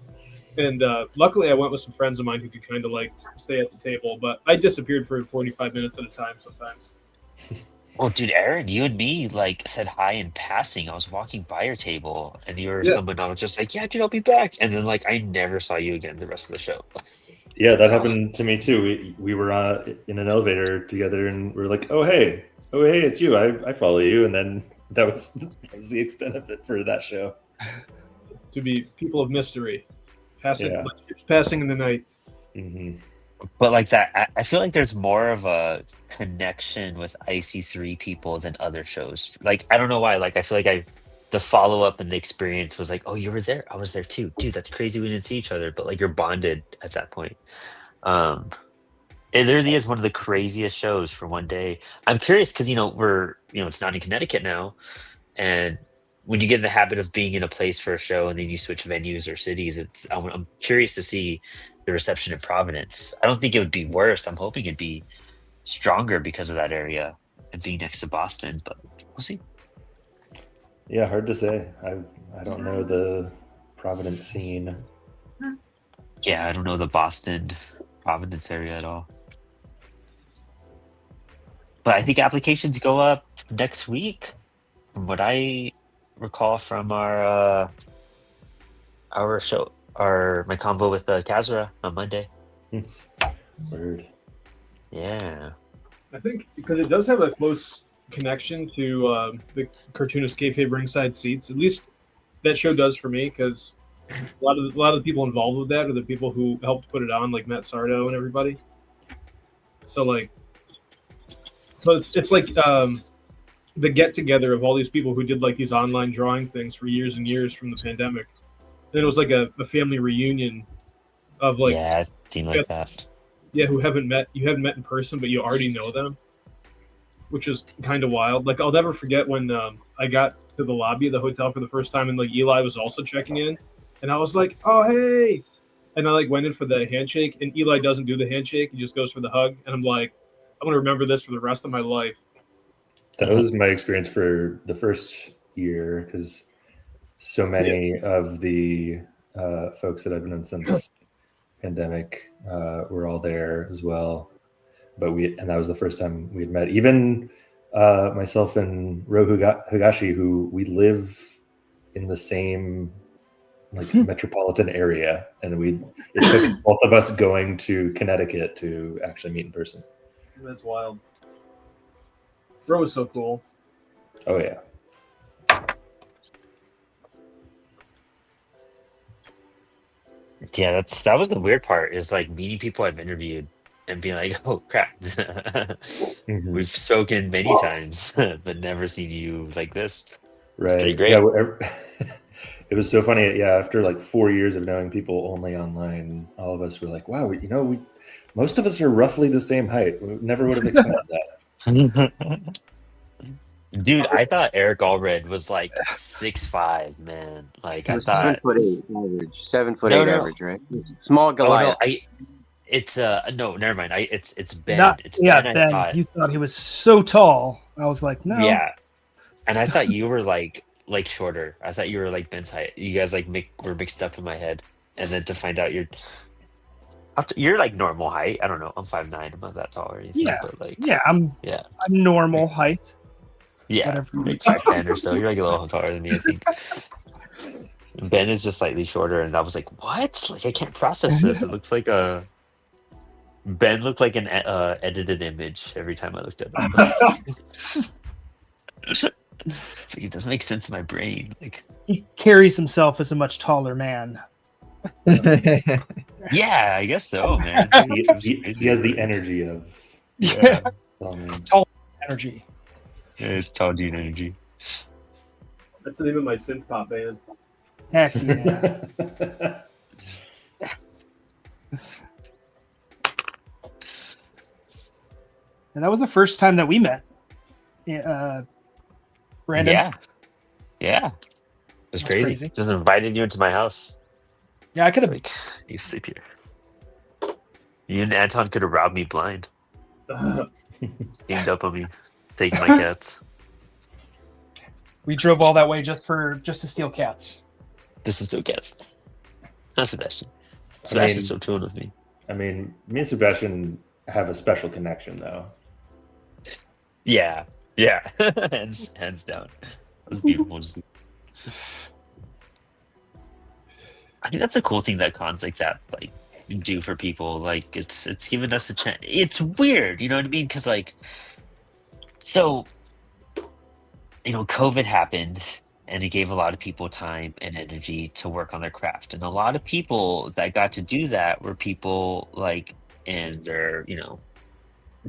And luckily, I went with some friends of mine who could kind of like stay at the table, but I disappeared for 45 minutes at a time sometimes. Well, dude, Aaron, you and me like said hi in passing. I was walking by your table, and you were Yeah. someone I was just like, yeah, dude, I'll be back. And then like I never saw you again the rest of the show. Yeah, that happened to me too. We were in an elevator together, and we are like, "Oh hey, it's you. I follow you." And then that was the extent of it for that show. To be people of mystery, passing, Yeah. like ships passing in the night. Hmm. But like that, I feel like there's more of a connection with IC3 people than other shows. Like I don't know why. Like I feel like the follow up and the experience was like, oh, you were there. I was there too, dude. That's crazy. We didn't see each other, but like you're bonded at that point. Um, it literally is one of the craziest shows for one day. I'm curious because it's not in Connecticut now, and when you get in the habit of being in a place for a show and then you switch venues or cities, I'm curious to see the reception in Providence. I don't think it would be worse. I'm hoping it'd be stronger because of that area and being next to Boston, but we'll see. Yeah, hard to say. I don't know the Providence scene. Yeah, I don't know the Boston, Providence area at all. But I think applications go up next week, from what I recall from our show, my convo with Kazra on Monday. Word. Yeah. I think because it does have a close connection to the cartoonist kayfabe ringside seats. At least that show does for me, because a lot of the people involved with that are the people who helped put it on, like Matt Sardo and everybody. So it's like the get together of all these people who did like these online drawing things for years and years from the pandemic. And it was like a family reunion of like, yeah, it seemed like that. Yeah, you haven't met in person, but you already know them, which is kind of wild. Like I'll never forget when I got to the lobby of the hotel for the first time, and like Eli was also checking in, and I was like, "Oh hey," and I like went in for the handshake, and Eli doesn't do the handshake; he just goes for the hug, and I'm like, I'm gonna remember this for the rest of my life. That was my experience for the first year, because so many of the folks that I've known since pandemic were all there as well. But that was the first time we had met. Even myself and Ro Higashi, who we live in the same like metropolitan area, and it took both of us going to Connecticut to actually meet in person. That's wild. Bro was so cool. Oh yeah. Yeah, that was the weird part, is like meeting people I've interviewed and being like, oh crap. We've spoken many times, but never seen you like this. It's pretty Right. great. Yeah. It was so funny. Yeah. After like 4 years of knowing people only online, all of us were like, wow, most of us are roughly the same height. We never would have expected that. Dude, I thought Eric Allred was like 6'5", man. Like I It was thought 7'8" average. 7'8" No. average, right? Small Oh Goliath. no, it's no, never mind. It's Ben. It's Ben. Ben. You thought he was so tall. I was like, no. Yeah, and I thought you were like shorter. I thought you were like Ben's height. You guys like were mixed up in my head, and then to find out you're like normal height. I don't know. I'm 5'9". I'm not that tall or anything. Yeah, but like I'm normal height. Yeah, Whatever. like 5'10" or so. You're like a little taller than me, I think. Ben is just slightly shorter, and I was like, "What? Like, I can't process this. It looks like Ben looked like an edited image every time I looked at him." It's like it doesn't make sense in my brain. Like, He carries himself as a much taller man. yeah, I guess so, man. He has the energy of Yeah, Tall energy. it's tall dude energy. That's the name of my synth pop band. Heck yeah. And that was the first time that we met. Brandon. Yeah, yeah. It was That's crazy. crazy. Just invited you into my house. Yeah, I could It's have. like, you sleep here. You and Anton could have robbed me blind. Gamed up on me, taking my cats. We drove all that way just to steal cats. This is still cats. Not Sebastian. I Sebastian's mean, still chilling with me. I mean, me and Sebastian have a special connection, though. Yeah, yeah. hands down. It was beautiful. I think that's a cool thing that cons like that like do for people. Like it's given us a chance. It's weird, you know what I mean? Because like, so COVID happened, and it gave a lot of people time and energy to work on their craft, and a lot of people that got to do that were people like in their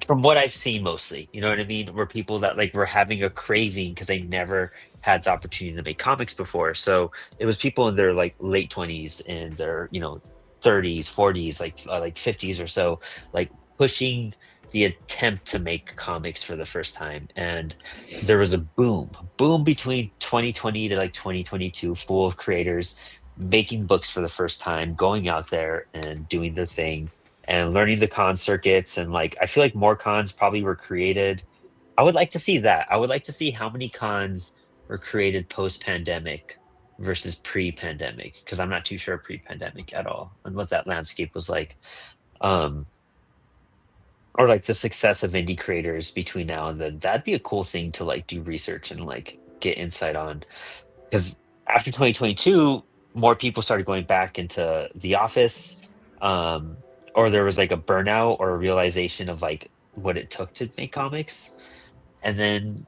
from what I've seen mostly, you know what I mean? Were people that like were having a craving because they never had the opportunity to make comics before. So it was people in their like late 20s and their 30s, 40s, like 50s or so, like pushing the attempt to make comics for the first time. And there was a boom between 2020 to like 2022, full of creators making books for the first time, going out there and doing their thing and learning the con circuits. And like I feel like more cons probably were created. I would like to see that. I would like to see how many cons were created post-pandemic versus pre-pandemic, because I'm not too sure pre-pandemic at all and what that landscape was like. Or like the success of indie creators between now and then. That'd be a cool thing to like do research and like get insight on. Because after 2022, more people started going back into the office. Or there was like a burnout or a realization of like what it took to make comics. And then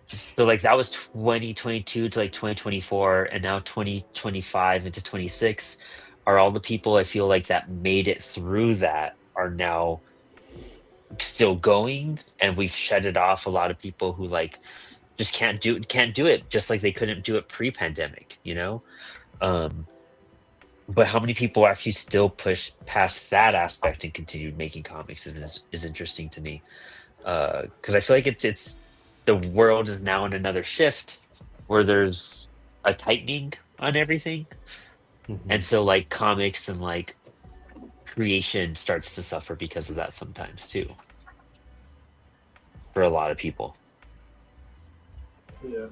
so like that was 2022 to like 2024, and now 2025 into 26 are all the people I feel like that made it through that are now still going, and we've shedded off a lot of people who like just can't do it just like they couldn't do it pre-pandemic, but how many people actually still push past that aspect and continue making comics is interesting to me, because I feel like it's the world is now in another shift where there's a tightening on everything. And so like comics and like creation starts to suffer because of that sometimes too, for a lot of people. Yeah.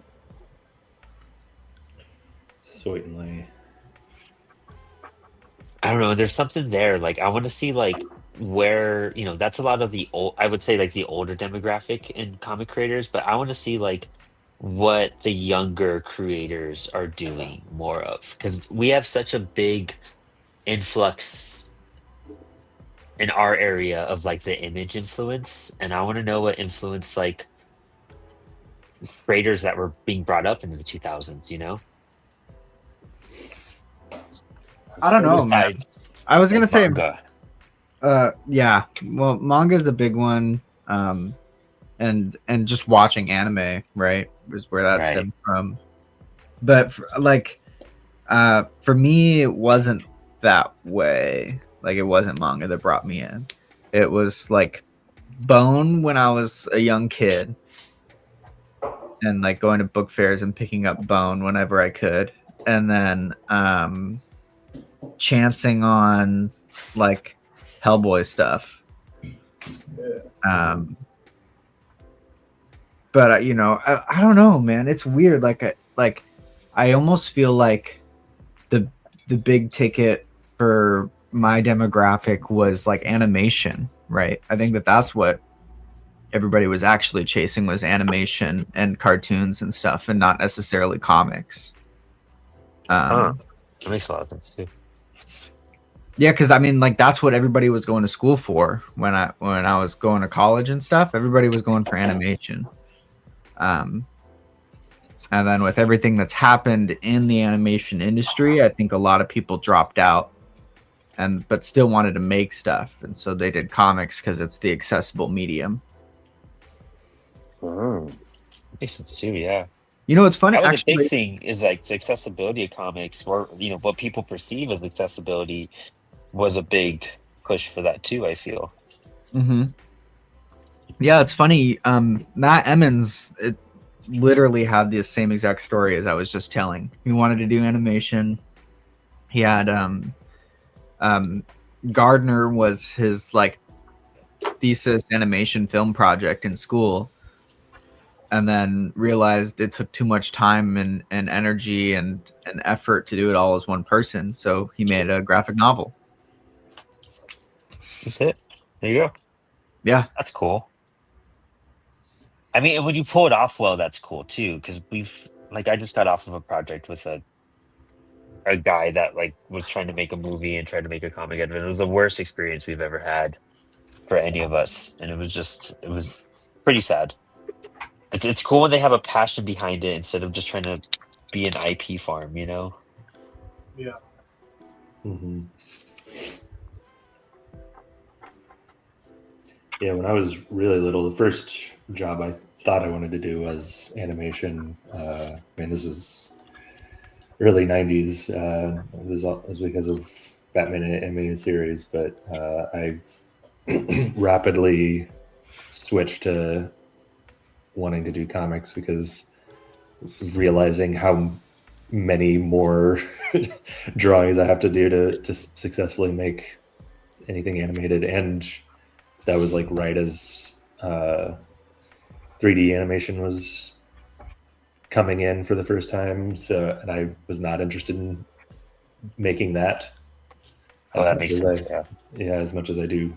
Certainly. I don't know, there's something there. Like I want to see like where that's a lot of the old, I would say like the older demographic in comic creators, but I want to see like what the younger creators are doing more of, because we have such a big influx in our area of like the image influence, and I want to know what influenced like creators that were being brought up into the 2000s. I don't know, man. I was gonna say, manga. yeah. Well, manga is the big one, and just watching anime, right, is where that stemmed from. But for me, it wasn't that way. Like, it wasn't manga that brought me in. It was like Bone when I was a young kid, and like going to book fairs and picking up Bone whenever I could, and then chancing on like Hellboy stuff. But I don't know, man. It's weird. I almost feel like the big ticket for my demographic was like animation, right? I think that's what everybody was actually chasing, was animation and cartoons and stuff, and not necessarily comics. That makes a lot of sense too. Yeah, because I mean, like, that's what everybody was going to school for when I was going to college and stuff. Everybody was going for animation. And then with everything that's happened in the animation industry, I think a lot of people dropped out but still wanted to make stuff. And so they did comics because it's the accessible medium. Makes sense too, yeah. You know, it's funny. That was a big Actually, thing, is like the accessibility of comics, or what people perceive as accessibility was a big push for that too, I feel. Yeah, it's funny. Matt Emmons literally had the same exact story as I was just telling. He wanted to do animation. He had Gardner was his like thesis animation film project in school, and then realized it took too much time and energy and effort to do it all as one person. So he made a graphic novel. That's it. There you go. Yeah, That's cool. I mean, when you pull it off well, that's cool too. Because I just got off of a project with a guy that like was trying to make a movie and tried to make a comic out of it. It was the worst experience we've ever had for any of us, and it was pretty sad. It's cool when they have a passion behind it instead of just trying to be an IP farm, you know? Yeah. Mm-hmm. Yeah, when I was really little, the first job I thought I wanted to do was animation. This is early 90s. It was because of Batman animated series, but I've rapidly switched to wanting to do comics because realizing how many more drawings I have to do to successfully make anything animated. And that was like right as 3D animation was coming in for the first time. So, and I was not interested in making that. Oh, that makes sense. Yeah, as much as I do,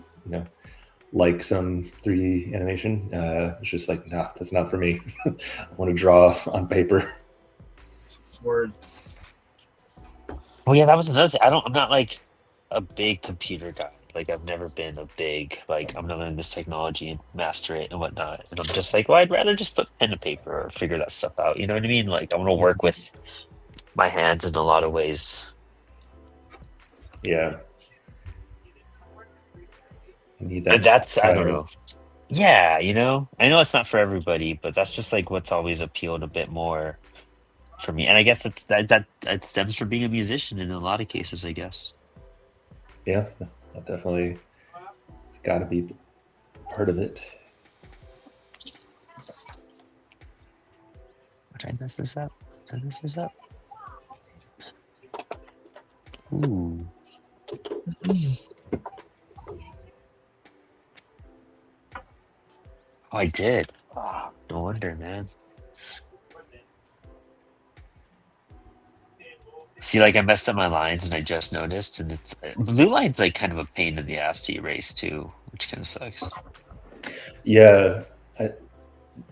like some 3D animation, it's just like, nah, that's not for me. I want to draw on paper. Word. Well, yeah, that was another thing. I'm not like a big computer guy. Like I've never been a big, like I'm gonna learn this technology and master it and whatnot. And I'm just like, well, I'd rather just put pen to paper or figure that stuff out. You know what I mean? Like I want to work with my hands in a lot of ways. Yeah. You need that. And that's, I don't know. Yeah, I know it's not for everybody, but that's just like what's always appealed a bit more for me. And I guess that stems from being a musician in a lot of cases, I guess. Yeah, that definitely got to be part of it. Did I mess this up? Ooh. Oh, I did. Oh, no wonder, man. See, like I messed up my lines and I just noticed, and it's blue line's like kind of a pain in the ass to erase too, which kind of sucks. Yeah,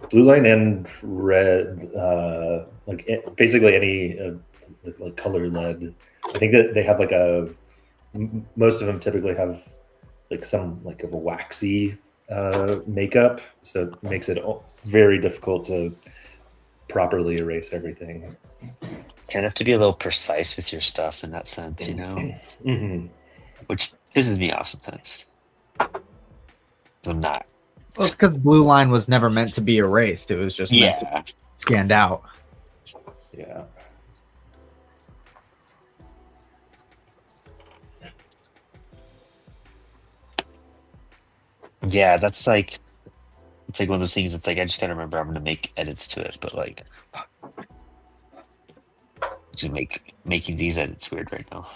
blue line and red, basically any like color lead. I think that they have like most of them typically have like some like of a waxy makeup, so it makes it very difficult to properly erase everything. Kind of have to be a little precise with your stuff in that sense, Mm-hmm. Which pisses me off sometimes. I'm not. well, it's because blue line was never meant to be erased. It was just meant to be scanned out. Yeah. Yeah, that's like, it's like one of those things that's like, I just gotta remember I'm gonna make edits to it, but like, to making these edits weird right now.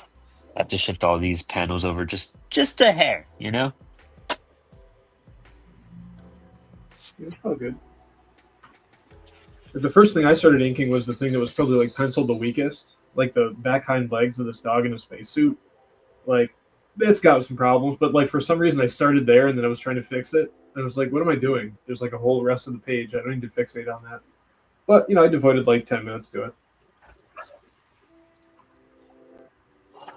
I have to shift all these panels over just a hair, Yeah, it's probably good. The first thing I started inking was the thing that was probably like penciled the weakest, like the back hind legs of this dog in a spacesuit. Like, it's got some problems, but like for some reason I started there and then I was trying to fix it. And I was like, what am I doing? There's like a whole rest of the page. I don't need to fixate on that. But I devoted like 10 minutes to it.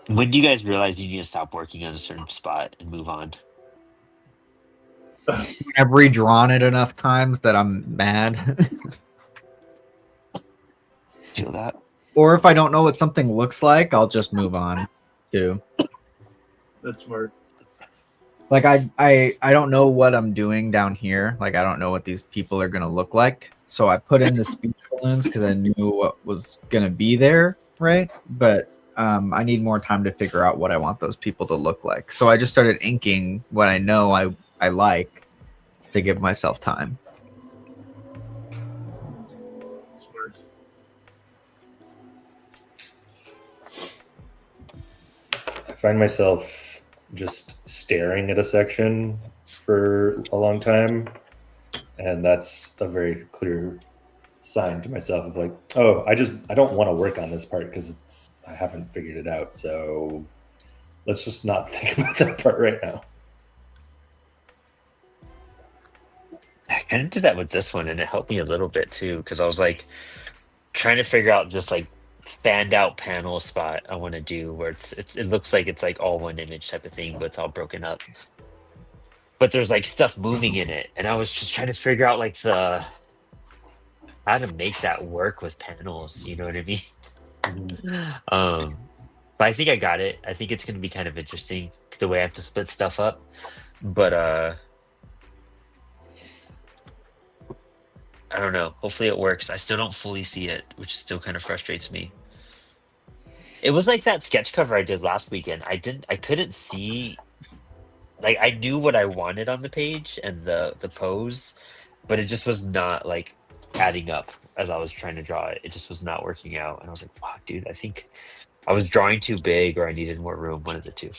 When do you guys realize you need to stop working on a certain spot and move on? I've redrawn it enough times that I'm mad. feel that. Or if I don't know what something looks like, I'll just move on too. That's smart. Like I don't know what I'm doing down here. Like I don't know what these people are gonna look like. So I put in the speech balloons because I knew what was gonna be there, right? But I need more time to figure out what I want those people to look like. So I just started inking what I know I like to give myself time. Smart. I find myself just staring at a section for a long time, and that's a very clear sign to myself of like, oh, I don't want to work on this part because I haven't figured it out. So let's just not think about that part right now. I kind of did that with this one, and it helped me a little bit too, because I was like trying to figure out this like fanned out panel spot I want to do where it looks like it's like all one image type of thing, but it's all broken up. But there's like stuff moving in it, and I was just trying to figure out like the how to make that work with panels. You know what I mean? But I think I got it. I think it's going to be kind of interesting the way I have to split stuff up. But I don't know. Hopefully it works. I still don't fully see it, which still kind of frustrates me. It was like that sketch cover I did last weekend. I couldn't see, like I knew what I wanted on the page and the pose, but it just was not like adding up as I was trying to draw it. It just was not working out. And I was like, wow, dude, I think I was drawing too big or I needed more room, one of the two.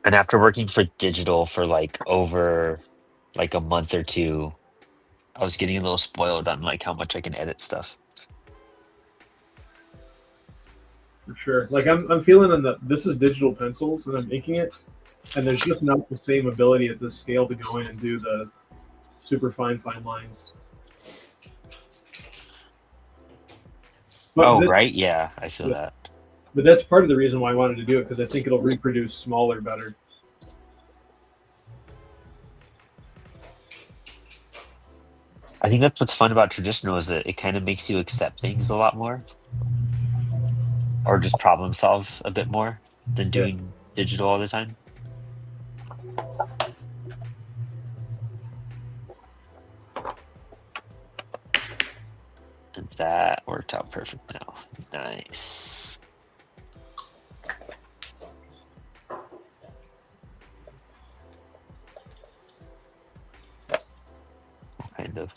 And after working for digital for like over like a month or two, I was getting a little spoiled on like how much I can edit stuff. For sure. Like I'm feeling this is digital pencils and I'm inking it, and there's just not the same ability at this scale to go in and do the super fine lines. But Right? Yeah, I feel that. But that's part of the reason why I wanted to do it, because I think it'll reproduce smaller better. I think that's what's fun about traditional is that it kind of makes you accept things a lot more. Or just problem solve a bit more than doing digital all the time. And that worked out perfect now. Nice. Kind of.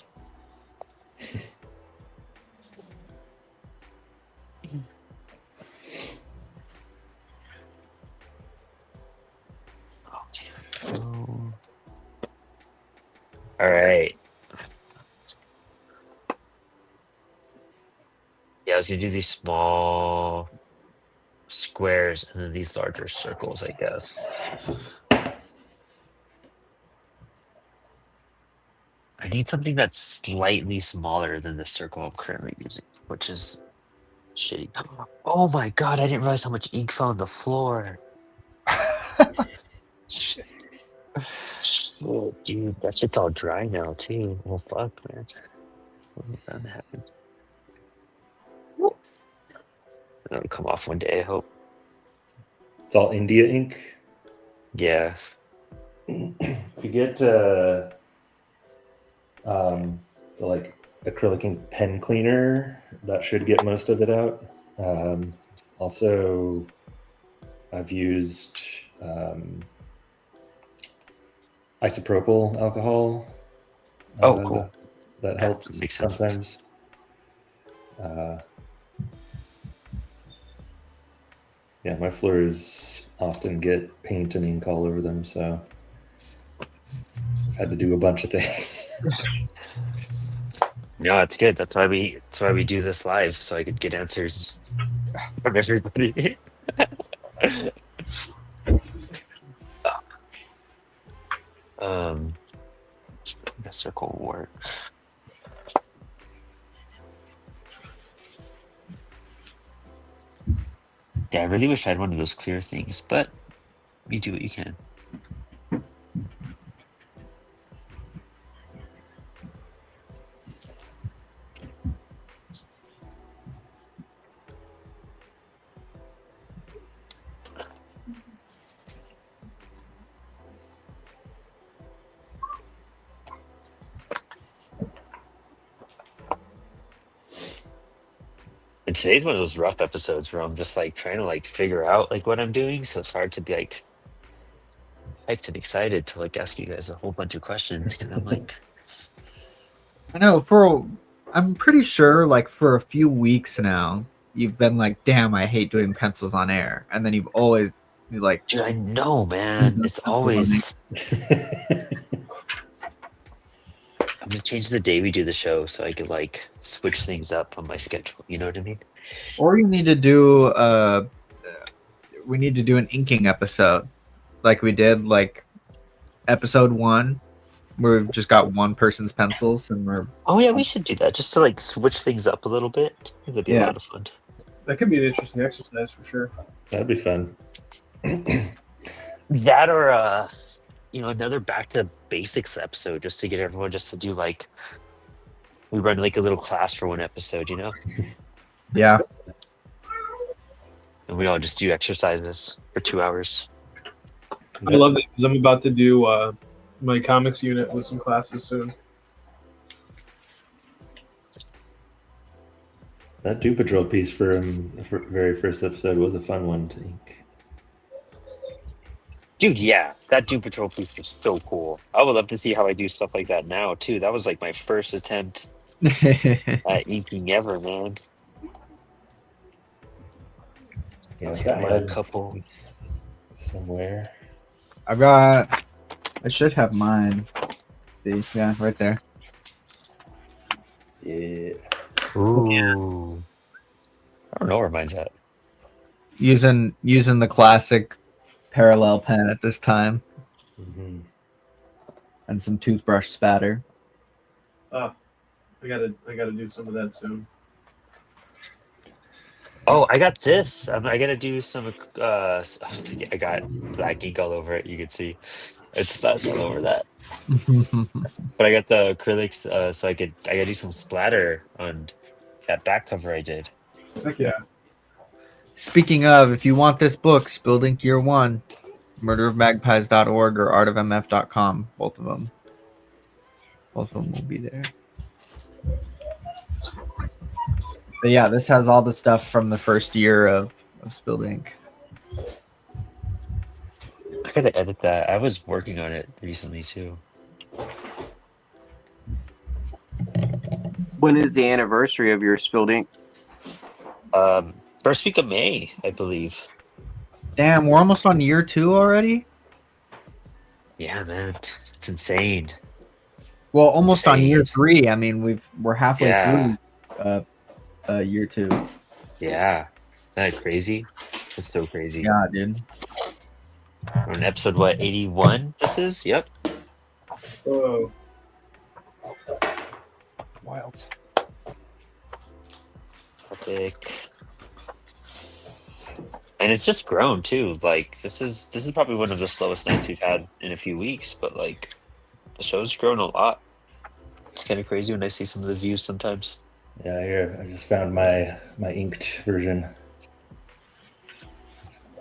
All right. Yeah, I was gonna do these small squares and then these larger circles, I guess. I need something that's slightly smaller than the circle I'm currently using, which is shitty. Oh my god, I didn't realize how much ink fell on the floor. Shit. Shit, dude, that shit's all dry now too. Well, fuck, man. When that happened. It'll come off one day, I hope. It's all India ink. Yeah. If you get the like acrylic ink pen cleaner, that should get most of it out. Also, I've used isopropyl alcohol. Oh, cool. That helps makes sense. sometimes. Yeah, my floors often get paint and ink all over them, so had to do a bunch of things. No, it's good. That's why we do this live, so I could get answers from everybody. The circle will work. Yeah, I really wish I had one of those clear things, but you do what you can. And today's one of those rough episodes where I'm just like trying to like figure out like what I'm doing, so it's hard to be like hyped and excited to like ask you guys a whole bunch of questions because I'm like, I know I'm pretty sure like for a few weeks now you've been like, damn, I hate doing pencils on air, and then you've always like, dude, I know, man. It's always. I'm gonna change the day we do the show so I could like switch things up on my schedule. You know what I mean? or you need to do we need to do an inking episode like we did like episode 1 where we've just got one person's pencils and we're Oh yeah, we should do that just to like switch things up a little bit. I think that'd be a Yeah. lot of fun. That could be an interesting exercise for sure. That'd be fun. That or another back to basics episode just to get everyone just to do like we run like a little class for one episode, you know? yeah. And we all just do exercises for 2 hours. I love that because I'm about to do my comics unit with some classes soon. That Doom Patrol piece for the very first episode was a fun one to ink. Dude, yeah, that Doom Patrol piece was so cool. I would love to see how I do stuff like that now too. That was like my first attempt at inking ever, man. Yeah, Okay, I had a couple. somewhere. I should have mine. See, yeah, right there. Yeah. Ooh. I don't know where mine's at. Using the classic parallel pen at this time Mm-hmm. and some toothbrush spatter. I gotta do some of that soon. Oh, I got this. I gotta do some. I got black ink all over it. You can see it's splashed all over that. But I got the acrylics, so I gotta do some splatter on that back cover I did. Heck yeah. Speaking of, if you want this book, Spilled Ink Year 1, murderofmagpies.org or artofmf.com, both of them will be there. But yeah, this has all the stuff from the first year of Spilled Ink. I gotta edit that. I was working on it recently too. When is the anniversary of your spilled ink? First week of May, I believe. Damn, we're almost on year 2 already? Yeah, man, it's insane. Well, almost on Insane. year 3. I mean, we're halfway Yeah. through year 2. Yeah, isn't that crazy? It's so crazy. Yeah, dude. We're on episode what, 81? This is. Yep. Whoa. Wild. Epic. And it's just grown too. Like this is probably one of the slowest nights we've had in a few weeks, but like the show's grown a lot. It's kind of crazy when I see some of the views sometimes. Yeah, here I just found my inked version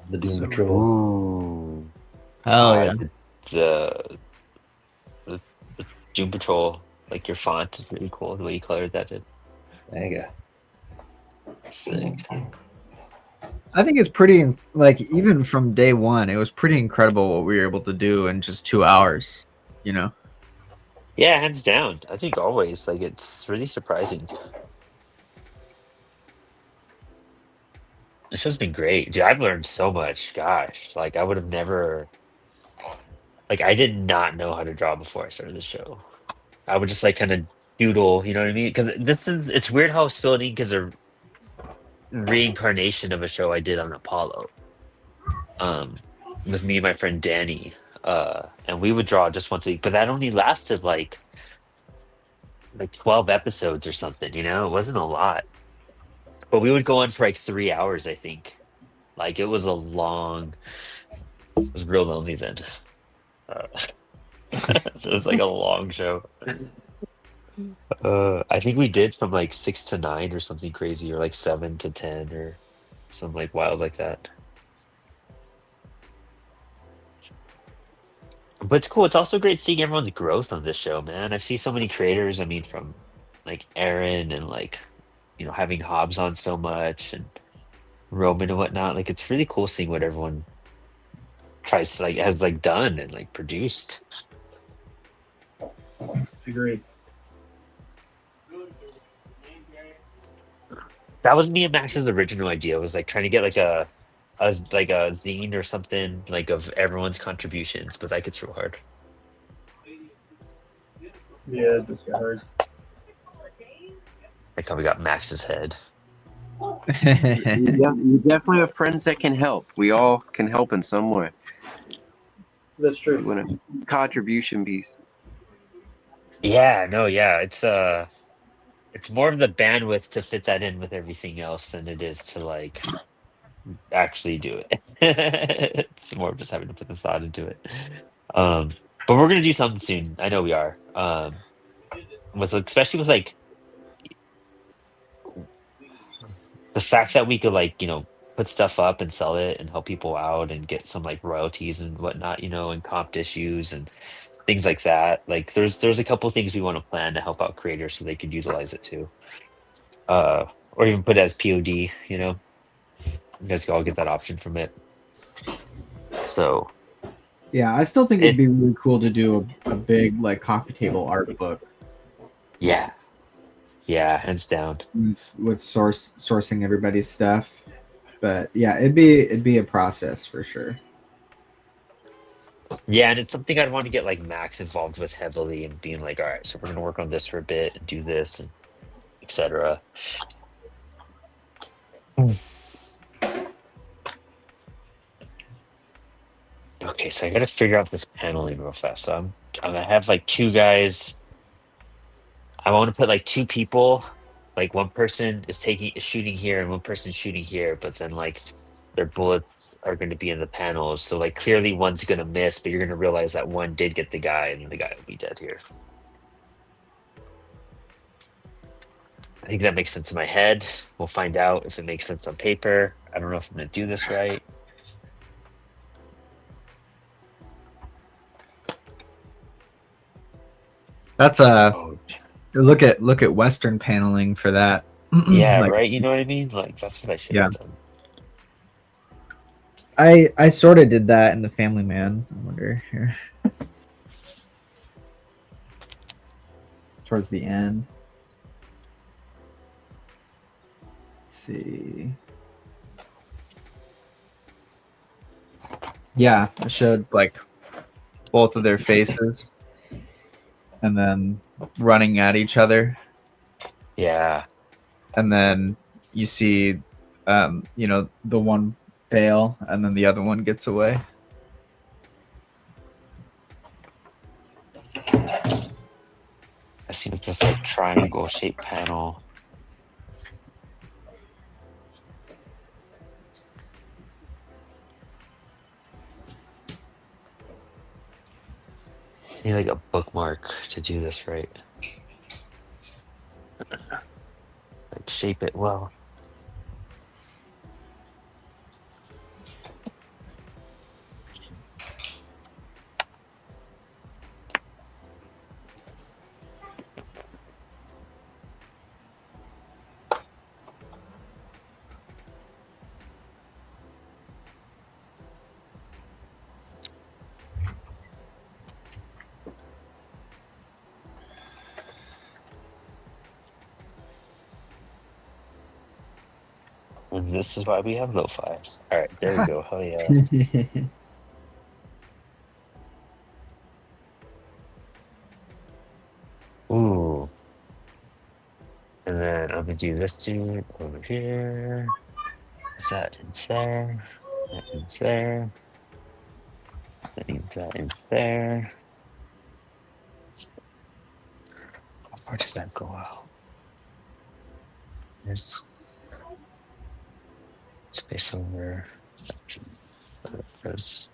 of the Doom Patrol. Ooh. Hell yeah. The Doom Patrol, like your font is really cool. The way you colored that in. There you go. Sick. I think it's pretty, like, even from day 1, it was pretty incredible what we were able to do in just 2 hours, you know? Yeah, hands down. I think always. Like it's really surprising. The show's been great. Dude, I've learned so much. Gosh. Like I would have never I did not know how to draw before I started the show. I would just like kind of doodle, you know what I mean? Because it's weird how Spilled Ink is a reincarnation of a show I did on Apollo. With me and my friend Danny. And we would draw just once a week, but that only lasted like 12 episodes or something, you know? It wasn't a lot. But we would go on for like 3 hours, I think. Like it was it was real lonely then. So it was like a long show. I think we did from like 6 to 9 or something crazy, or like 7 to 10 or something like wild like that. But it's cool. It's also great seeing everyone's growth on this show, man. I've seen so many creators. I mean, from like Aaron and like, having Hobbs on so much and Roman and whatnot. Like it's really cool seeing what everyone tries to has done and produced. Agreed. That was me and Max's original idea. Was trying to get a zine or something of everyone's contributions, but that gets real hard. Yeah, this got hard. Like how we got Max's head. You definitely have friends that can help. We all can help in some way. That's true. When a contribution piece. Yeah, no, yeah. It's more of the bandwidth to fit that in with everything else than it is to actually do it. It's more of just having to put the thought into it. But we're gonna do something soon. I know we are. Especially with the fact that we could put stuff up and sell it and help people out and get some royalties and whatnot, and comped issues and things like that. There's a couple things we want to plan to help out creators so they could utilize it too. Or even put it as POD, you guys can all get that option from it. So Yeah, I still think it'd be really cool to do a big coffee table art book. yeah, hands down. With sourcing everybody's stuff. But yeah, it'd be a process for sure. Yeah, and it's something I'd want to get Max involved with heavily and being all right, so we're gonna work on this for a bit and do this and etc. Okay, so I gotta figure out this paneling real fast. So I'm gonna have two guys. I want to put two people. One person is shooting here and one person's shooting here, but then their bullets are going to be in the panels. So clearly one's going to miss, but you're going to realize that one did get the guy and the guy will be dead here. I think that makes sense in my head. We'll find out if it makes sense on paper. I don't know if I'm going to do this right. That's look at Western paneling for that. Yeah, right. You know what I mean? That's what I should have done. I sort of did that in the Family Man. I wonder here towards the end. Let's see. Yeah, I showed both of their faces and then running at each other. Yeah. And then you see the one bail and then the other one gets away. I see with this triangle shaped panel. I need a bookmark to do this right. Shape it well. And this is why we have lo-fi. All right, there we go. Oh yeah. Ooh. And then I'm gonna do this dude over here. Is that in there? That in there. That in that in there. How far does that go out? There's space over. There's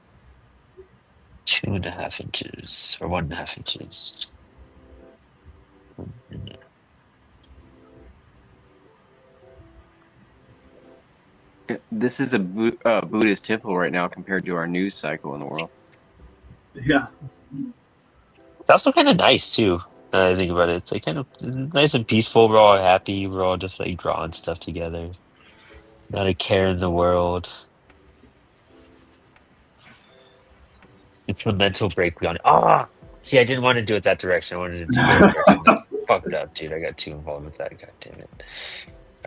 2.5 inches or 1.5 inches. This is a Buddhist temple right now compared to our news cycle in the world. Yeah. It's also kind of nice too. I think about it, it's like kind of nice and peaceful. We're all happy. We're all just like drawing stuff together. Not a care in the world. It's the mental break we on. Ah, see, I didn't want to do it that direction. I wanted to do that direction. That's fucked up, dude. I got too involved with that. God damn it.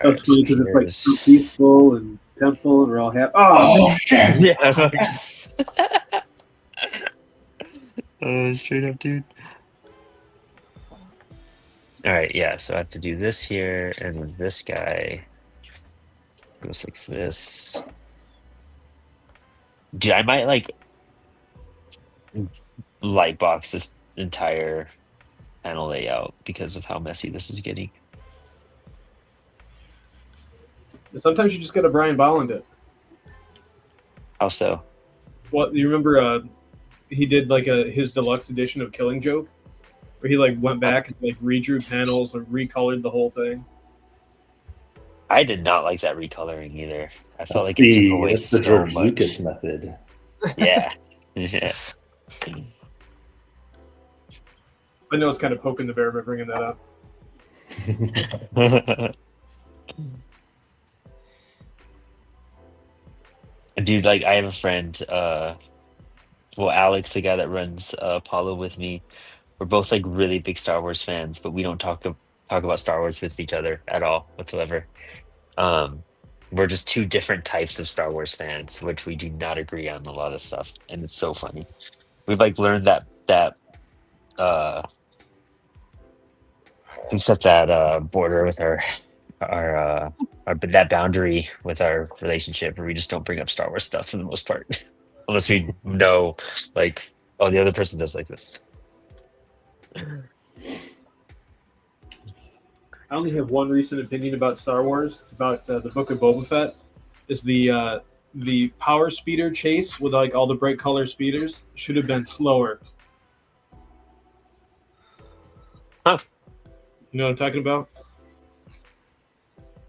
All right, That's funny because it's like so peaceful and temple, and we're all happy. Oh, shit! Yeah, I'm just... straight up, dude. All right, yeah. So I have to do this here, and then this guy goes like this. Dude, I might like light box this entire panel layout because of how messy this is getting. sometimes you just got to Brian Bolland it. How so? What you remember? He did like his deluxe edition of Killing Joke, where he like went back and like redrew panels and recolored the whole thing. I did not like that recoloring either. I felt like That's it took away the so George much. Lucas method. Yeah. Yeah. I know it's kind of poking the bear by bringing that up. Dude, like I have a friend, Alex, the guy that runs Apollo with me. We're both like really big Star Wars fans, but we don't talk about Star Wars with each other at all whatsoever. We're just two different types of Star Wars fans, which we do not agree on a lot of stuff, and it's so funny. We've like learned that we set that border with our that boundary with our relationship, where we just don't bring up Star Wars stuff for the most part, unless we know like, oh, the other person does like this. I only have one recent opinion about Star Wars. It's about the Book of Boba Fett. Is the power speeder chase with like all the bright color speeders should have been slower. Huh. You know what I'm talking about?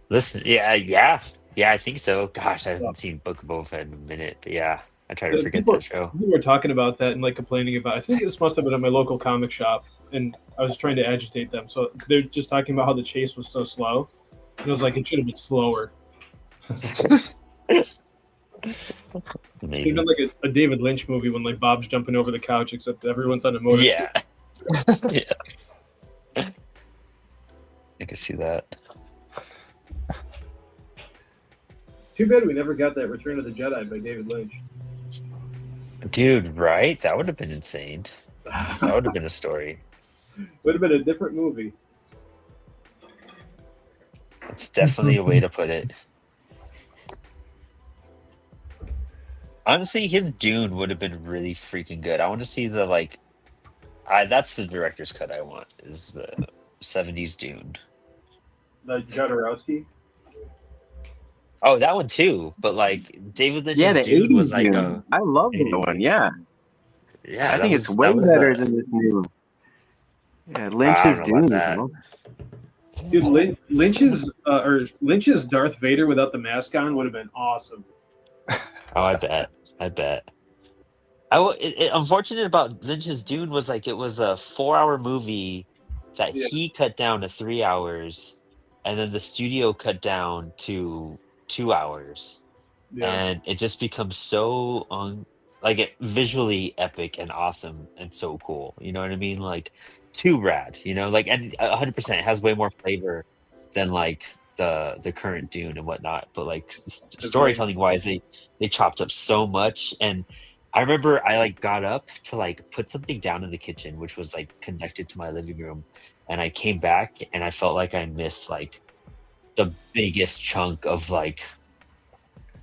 Listen, yeah, I think so. Gosh, I haven't seen Book of Boba Fett in a minute, but yeah, I try to forget that show. People were talking about that and like complaining about it. I think this must have been at my local comic shop, and I was trying to agitate them. So they're just talking about how the chase was so slow. And I was like, it should have been slower. It's Amazing. been like a David Lynch movie when like Bob's jumping over the couch, except everyone's on a motorcycle. Yeah. Yeah. I can see that. Too bad we never got that Return of the Jedi by David Lynch. Dude, right? That would have been insane. That would have been a story. Would have been a different movie. It's definitely a way to put it. Honestly, his Dune would have been really freaking good. I want to see the like. That's the director's cut I want. Is the '70s Dune. The Jodorowsky. Oh, that one too. But like David Lynch's Yeah, the Dune 80s was like Dune. I love the one. Yeah, yeah. I think it's way better than this new. Yeah, Lynch's I don't know Dune. about Bro. Dude, Lynch's Darth Vader without the mask on would have been awesome. Oh, I bet. Unfortunate about Lynch's Dune was like it was a 4-hour movie that he cut down to 3 hours, and then the studio cut down to 2 hours, and it just becomes so visually epic and awesome and so cool. You know what I mean? Like too rad. You know, like and 100% it has way more flavor than like the current Dune and whatnot. But like storytelling wise, they chopped up so much. And I remember I like got up to like put something down in the kitchen, which was like connected to my living room, and I came back and I felt like I missed like the biggest chunk of like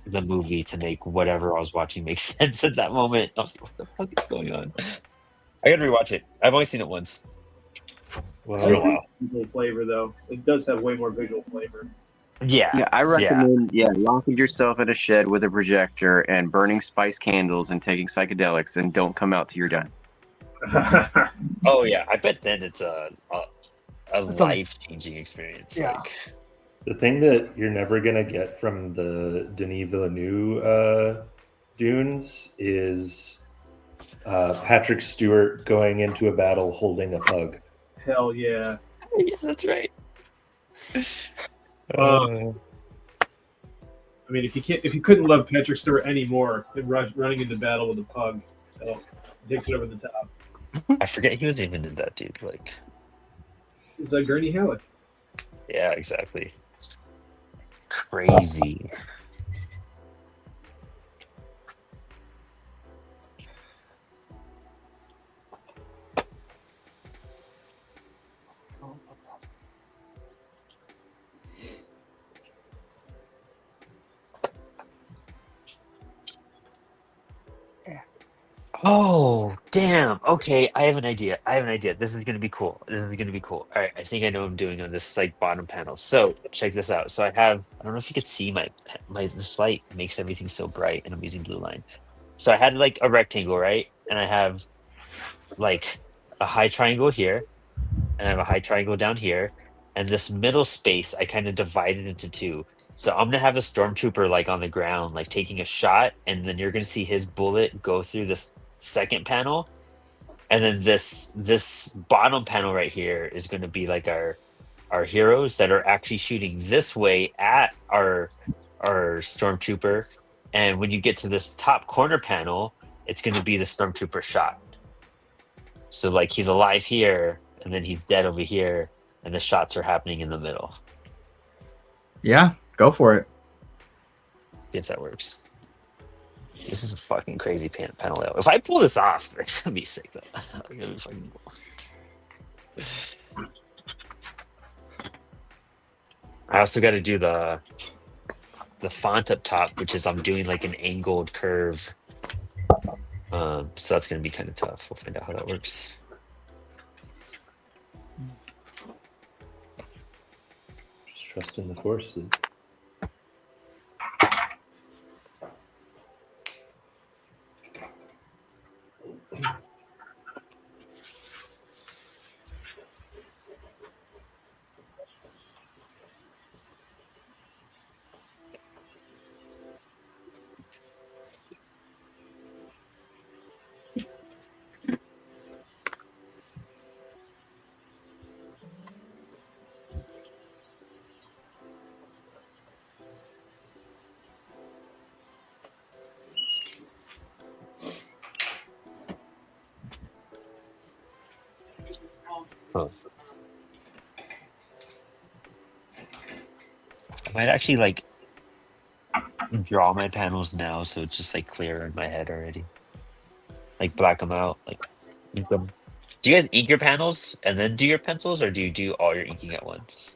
the movie to make whatever I was watching make sense at that moment. I was like, what the fuck is going on? I gotta rewatch it. I've only seen it once. Well, it's been a while. Visual flavor though. It does have way more visual flavor. Yeah. I recommend locking yourself in a shed with a projector and burning spice candles and taking psychedelics, and don't come out till you're done. Oh yeah, I bet then it's a life-changing experience. Yeah. Like, the thing that you're never gonna get from the Denis Villeneuve Dunes is Patrick Stewart going into a battle holding a pug. Hell yeah. Yeah, that's right. I mean, if you couldn't love Patrick Stewart anymore than running into battle with a pug, so takes it over the top. I forget he was even in that, dude. Like, It's like Gurney Halleck. yeah, exactly. Crazy. Oh, damn. Okay, I have an idea. This is gonna be cool. All right, I think I know what I'm doing on this like bottom panel. So check this out. So I don't know if you could see this light makes everything so bright, and I'm using blue line. So I had like a rectangle, right? And I have like a high triangle here, and I have a high triangle down here, and this middle space I kind of divided into two. So I'm gonna have a stormtrooper like on the ground, like taking a shot, and then you're gonna see his bullet go through this second panel, and then this bottom panel right here is gonna be like our heroes that are actually shooting this way at our stormtrooper, and when you get to this top corner panel, it's gonna be the stormtrooper shot. So like he's alive here, and then he's dead over here, and the shots are happening in the middle. Yeah, go for it. See if that works. This is a fucking crazy panel layout. If I pull this off, it's gonna be sick though. It's gonna be fucking cool. I also got to do the font up top, which is I'm doing like an angled curve. So that's gonna be kind of tough. We'll find out how that works. Just trust in the force. Oh. I might actually like draw my panels now, so it's just like clear in my head already. Like black them out, like ink them. Do you guys ink your panels and then do your pencils, or do you do all your inking at once?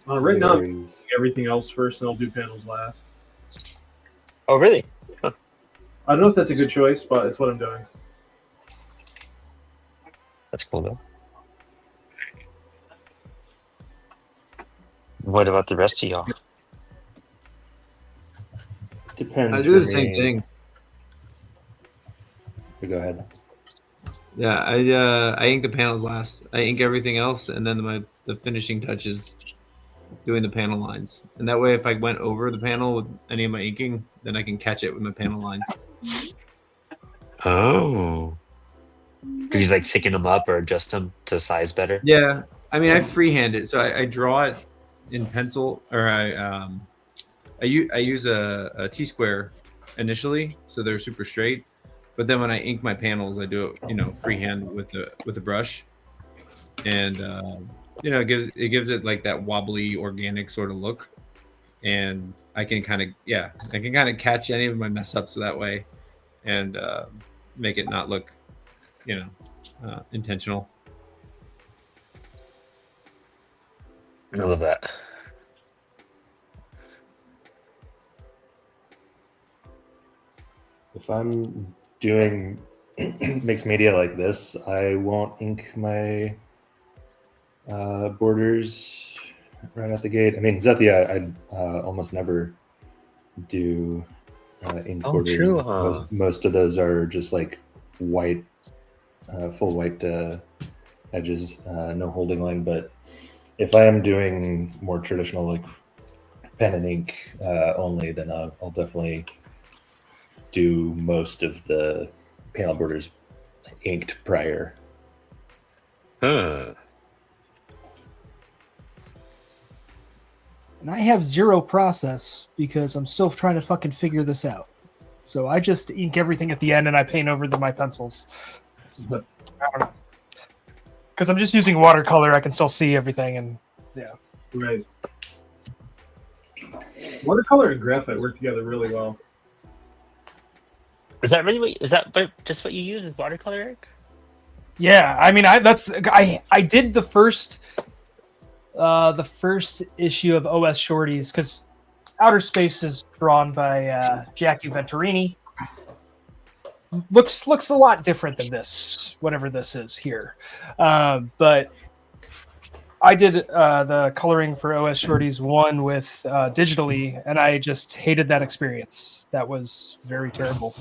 Right now, I'm doing everything else first, and I'll do panels last. Oh, really? Huh. I don't know if that's a good choice, but it's what I'm doing. That's cool though. What about the rest of y'all? Depends. I do for the same me. thing. Go ahead. Yeah, I ink the panels last. I ink everything else, and then the finishing touches, doing the panel lines. And that way, if I went over the panel with any of my inking, then I can catch it with my panel lines. Oh. Do you just like thicken them up or adjust them to size better? Yeah, I mean, I freehand it, so I draw it in pencil, or I use a T-square initially, so they're super straight. But then when I ink my panels, I do it, freehand with a brush, and it gives it like that wobbly, organic sort of look, and I can kind of catch any of my mess ups that way, and make it not look, intentional. I love that. If I'm doing mixed media like this, I won't ink my borders right out the gate. I mean, Zethia, I almost never do ink Oh, borders. true, huh? Most of those are just like white, full white edges, no holding line. But if I am doing more traditional, like pen and ink only, then I'll definitely do most of the panel borders inked prior Huh. And I have zero process because I'm still trying to fucking figure this out. So I just ink everything at the end and I paint over my pencils. But I don't know. Because I'm just using watercolor, I can still see everything, and yeah. Right. Watercolor and graphite work together really well. Is that just what you use with watercolor, Eric? Yeah, I mean, I did the first issue of OS Shorties because Outer Space is drawn by Jackie Venturini. Looks a lot different than this, whatever this is here. But I did the coloring for OS Shorties 1 with digitally, and I just hated that experience. That was very terrible.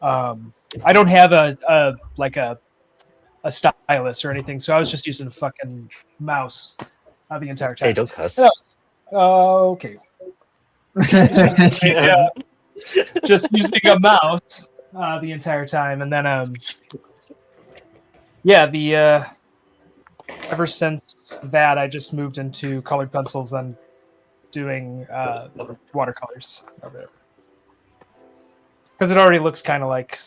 I don't have a stylus or anything, so I was just using a fucking mouse the entire time. Hey, don't cuss. Okay. Just using a mouse the entire time, and then ever since that I just moved into colored pencils and doing watercolors of it because it already looks kind of like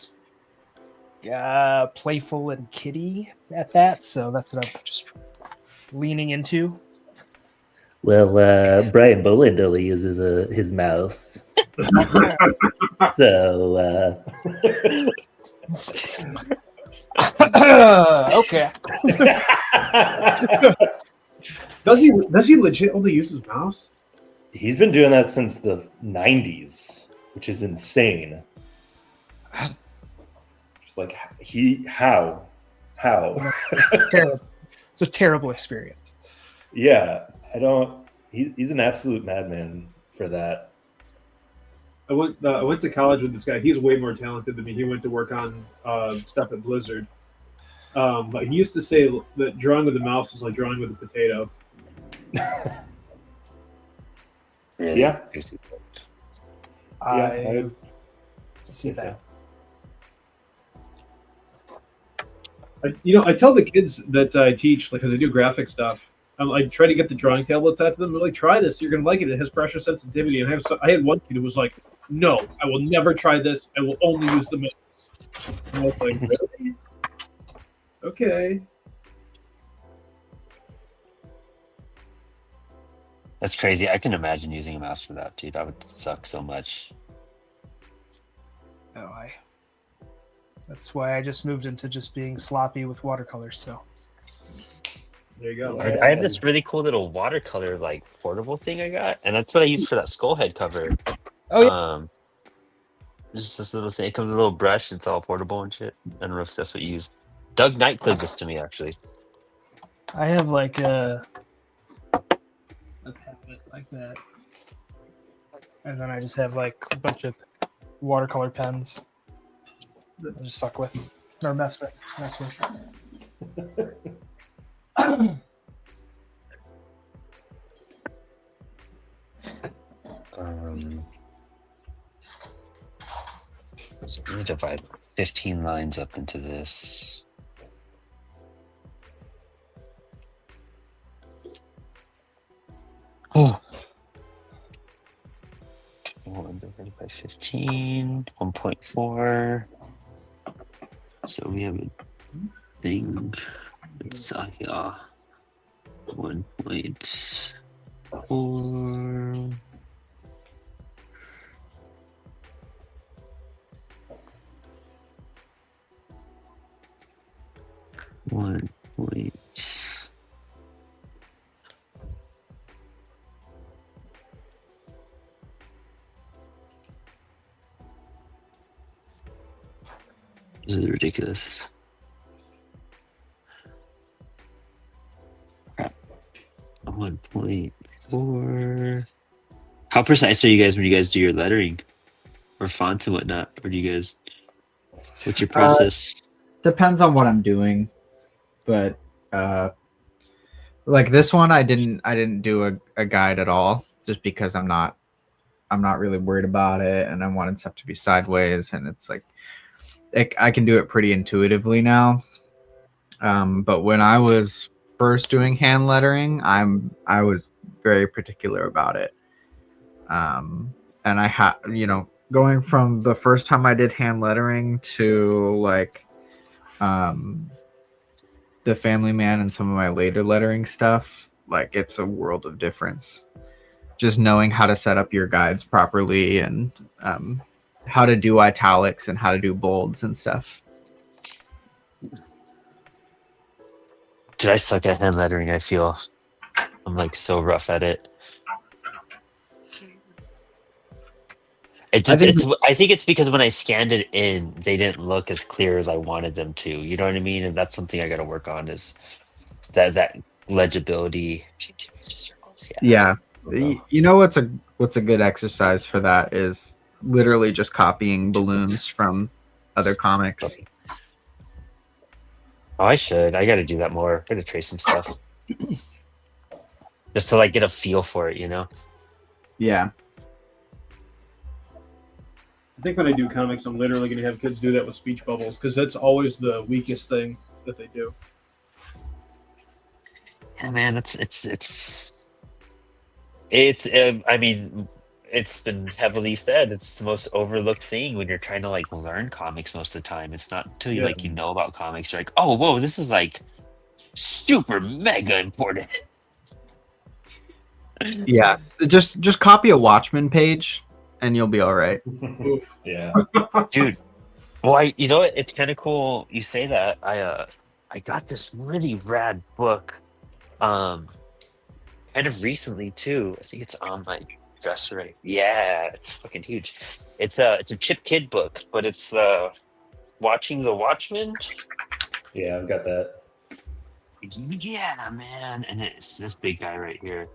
playful and kiddie at that, so that's what I'm just leaning into. Well, Brian Bolland only uses his mouse. So, okay. Does he legit only use his mouse? He's been doing that since the 90s, which is insane. Just like, how? Terrible. It's a terrible experience. Yeah, he's an absolute madman for that. I went to college with this guy. He's way more talented than me. He went to work on stuff at Blizzard. But he used to say that drawing with a mouse is like drawing with a potato. Really? Yeah. I see that. I tell the kids that I teach, like, because I do graphic stuff. I try to get the drawing tablets out to them. They're like, try this. You're gonna like it. It has pressure sensitivity. And I had one kid who was like, no, I will never try this. I will only use the mouse. And I was like, really? Okay. That's crazy. I can imagine using a mouse for that, dude. That would suck so much. That's why I just moved into just being sloppy with watercolors. So There you go. I have this really cool little watercolor like portable thing I got, and that's what I use for that skull head cover. Oh, yeah. Just this little thing. It comes with a little brush. It's all portable and shit. I don't know if that's what you use. Doug Knight gave this to me actually. I have like a tablet like that, and then I just have like a bunch of watercolor pens that I just fuck with or mess with. So let me divide 15 lines up into this. Oh. 1 divided by 15, 1.4. So we have a thing. It's here. 1.4. One point. This is ridiculous. Crap. 1.4. How precise are you guys when you guys do your lettering or fonts and whatnot? Or do you guys? What's your process? Depends on what I'm doing, but like this one, I didn't do a guide at all, just because I'm not really worried about it, and I wanted stuff to be sideways, and it's like I can do it pretty intuitively now. But when I was first doing hand lettering, I was very particular about it. And I had, going from the first time I did hand lettering to like the Family Man and some of my later lettering stuff, like it's a world of difference. Just knowing how to set up your guides properly and how to do italics and how to do bolds and stuff. Dude, I suck at hand lettering. I feel I'm like so rough at it. I think I think it's because when I scanned it in, they didn't look as clear as I wanted them to. You know what I mean? And that's something I got to work on is that legibility. yeah. You know what's a good exercise for that is literally just copying balloons from other comics. Oh, I should. I got to do that more. I got to trace some stuff just to like get a feel for it. Yeah. I think when I do comics, I'm literally going to have kids do that with speech bubbles because that's always the weakest thing that they do. Yeah, man, I mean, it's been heavily said it's the most overlooked thing when you're trying to like learn comics most of the time. It's not until you Yeah. like you know about comics, you're like, oh, whoa, this is like super mega important. Yeah. Just copy a Watchmen page and you'll be all right. Oof. Yeah. Dude. Well, you know what? It's kind of cool you say that. I got this really rad book, kind of recently too. I think it's on my dresser right. Yeah, it's fucking huge. It's a Chip Kid book, but it's the Watching the Watchmen. Yeah, I've got that. Yeah, man, and it's this big guy right here.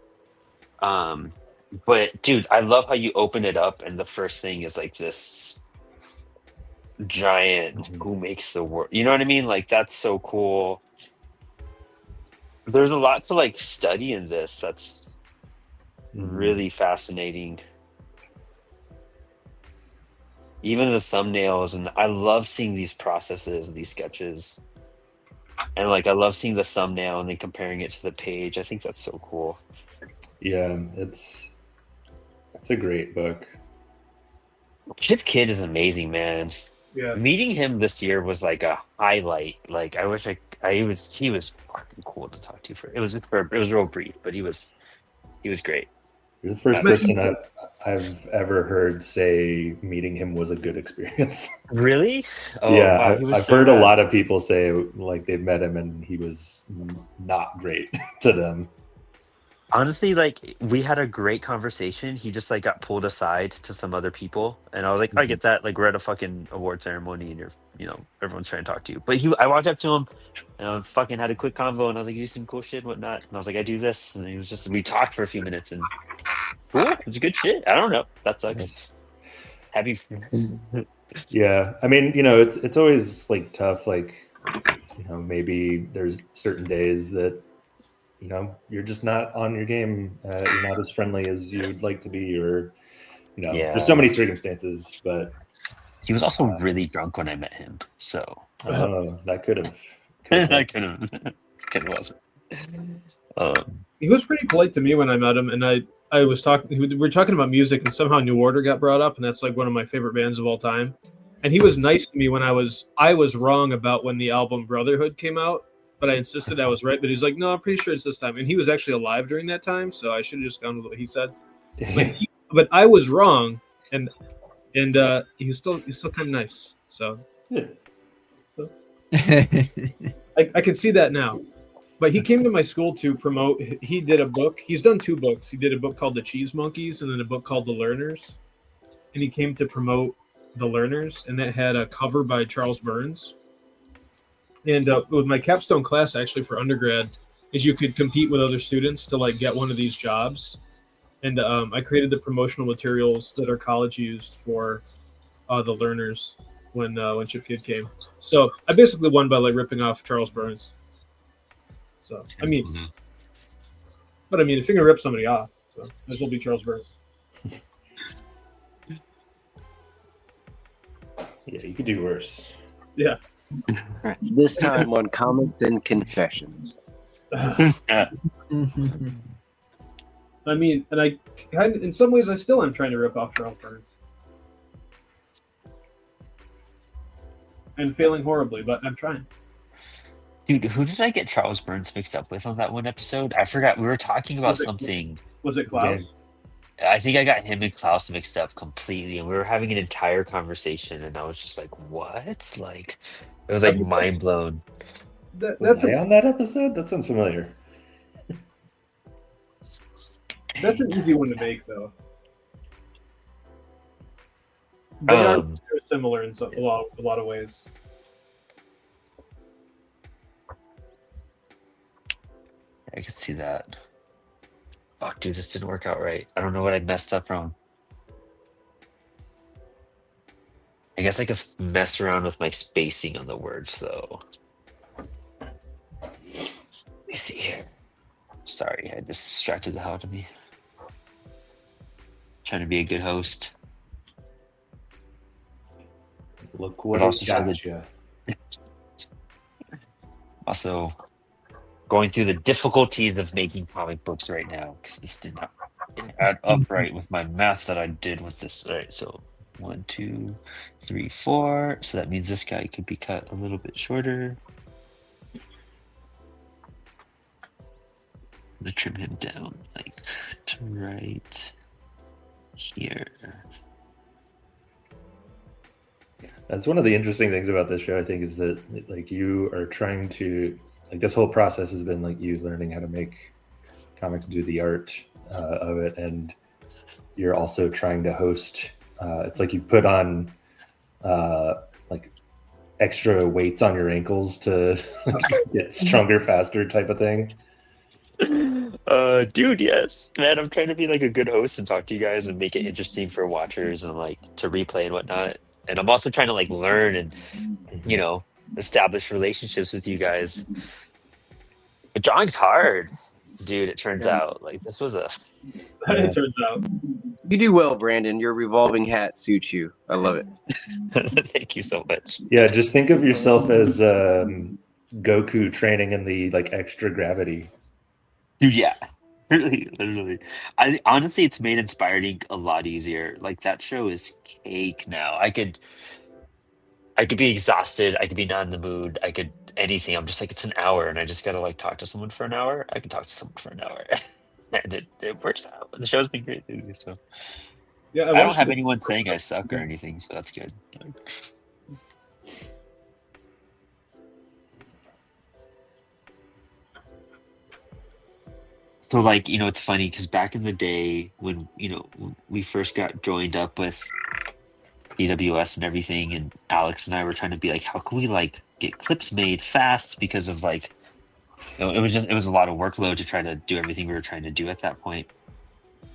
But dude, I love how you open it up and the first thing is like this giant who makes the world. You know what I mean? Like that's so cool. There's a lot to like study in this. That's really fascinating. Even the thumbnails, and I love seeing these processes, these sketches. And like I love seeing the thumbnail and then comparing it to the page. I think that's so cool. Yeah, it's a great book. Chip Kid is amazing, man. Yeah. Meeting him this year was like a highlight. Like I wish he was fucking cool to talk to it was real brief, but he was great. You're the first person I've ever heard say meeting him was a good experience. Really? Oh, yeah, wow, he was I've so heard a rad. lot of people say like they've met him and he was not great to them. Honestly, like we had a great conversation. He just like got pulled aside to some other people, and I was like, I get that. Like we're at a fucking award ceremony, and everyone's trying to talk to you. But I walked up to him, and I fucking had a quick convo, and I was like, you do some cool shit, whatnot. And I was like, I do this, and we talked for a few minutes, and cool, it was good shit. I don't know, that sucks. Happy. Yeah, I mean, it's always like tough. Like, maybe there's certain days that you're just not on your game. You're not as friendly as you'd like to be, or there's so many circumstances. But he was also really drunk when I met him, so that could have. I could have wasn't. He was pretty polite to me when I met him, and I was talking. We were talking about music, and somehow New Order got brought up, and that's like one of my favorite bands of all time. And he was nice to me when I was wrong about when the album Brotherhood came out, but I insisted I was right. But he's like, no, I'm pretty sure it's this time. And he was actually alive during that time, so I should have just gone with what he said. But I was wrong, and he was still kind of nice. So, I can see that now. But he came to my school to promote. He did a book. He's done 2 books. He did a book called The Cheese Monkeys and then a book called The Learners. And he came to promote The Learners, and that had a cover by Charles Burns. And with my capstone class, actually, for undergrad, is you could compete with other students to like get one of these jobs. And I created the promotional materials that our college used for The Learners when Chip Kid came. So I basically won by like ripping off Charles Burns. So if you're gonna rip somebody off, so might as well be Charles Burns. Yeah, you could do worse. Yeah. This time on Comics and Confessions. I mean, and I kind of, in some ways, I still am trying to rip off Charles Burns. And failing horribly, but I'm trying. Dude, who did I get Charles Burns mixed up with on that one episode? I forgot. We were talking about Was it- something. Was it Klaus? I think I got him and Klaus mixed up completely, and we were having an entire conversation, and I was just like, "What?" Like, it was like mind blown. Was I on that episode? That sounds familiar. That's an easy one to make, though. They are similar in a lot of ways. I could see that. Fuck, dude, this didn't work out right. I don't know what I messed up wrong. I guess I could mess around with my spacing on the words, though. Let me see here. Sorry, I distracted the hell out of me. Trying to be a good host. Look what also got you. Also, going through the difficulties of making comic books right now because this didn't add up right with my math that I did with this. All right, so 1, 2, 3, 4. So that means this guy could be cut a little bit shorter. I'm gonna trim him down like to right here. That's one of the interesting things about this show, I think, is that like you are trying to like this whole process has been like you learning how to make comics, do the art of it, and you're also trying to host. It's like you put on like extra weights on your ankles to get stronger, faster, type of thing. Dude, yes, man. I'm trying to be like a good host and talk to you guys and make it interesting for watchers and like to replay and whatnot. And I'm also trying to like learn and establish relationships with you guys. But drawing's hard, dude. It turns out like this was a. It turns out you do well, Brandon. Your revolving hat suits you. I love it. Thank you so much. Yeah, just think of yourself as Goku training in the like extra gravity. Dude, yeah. Literally. I honestly it's made Inspired Ink a lot easier. Like that show is cake now. I could be exhausted, I could be not in the mood, I could anything. I'm just like it's an hour and I just gotta like talk to someone for an hour. I can talk to someone for an hour. And it works out. The show's been great too, so yeah, I don't have anyone saying I suck or anything, so that's good. So like, it's funny because back in the day when, we first got joined up with CWS and everything, and Alex and I were trying to be like, how can we like get clips made fast because of like, it was a lot of workload to try to do everything we were trying to do at that point.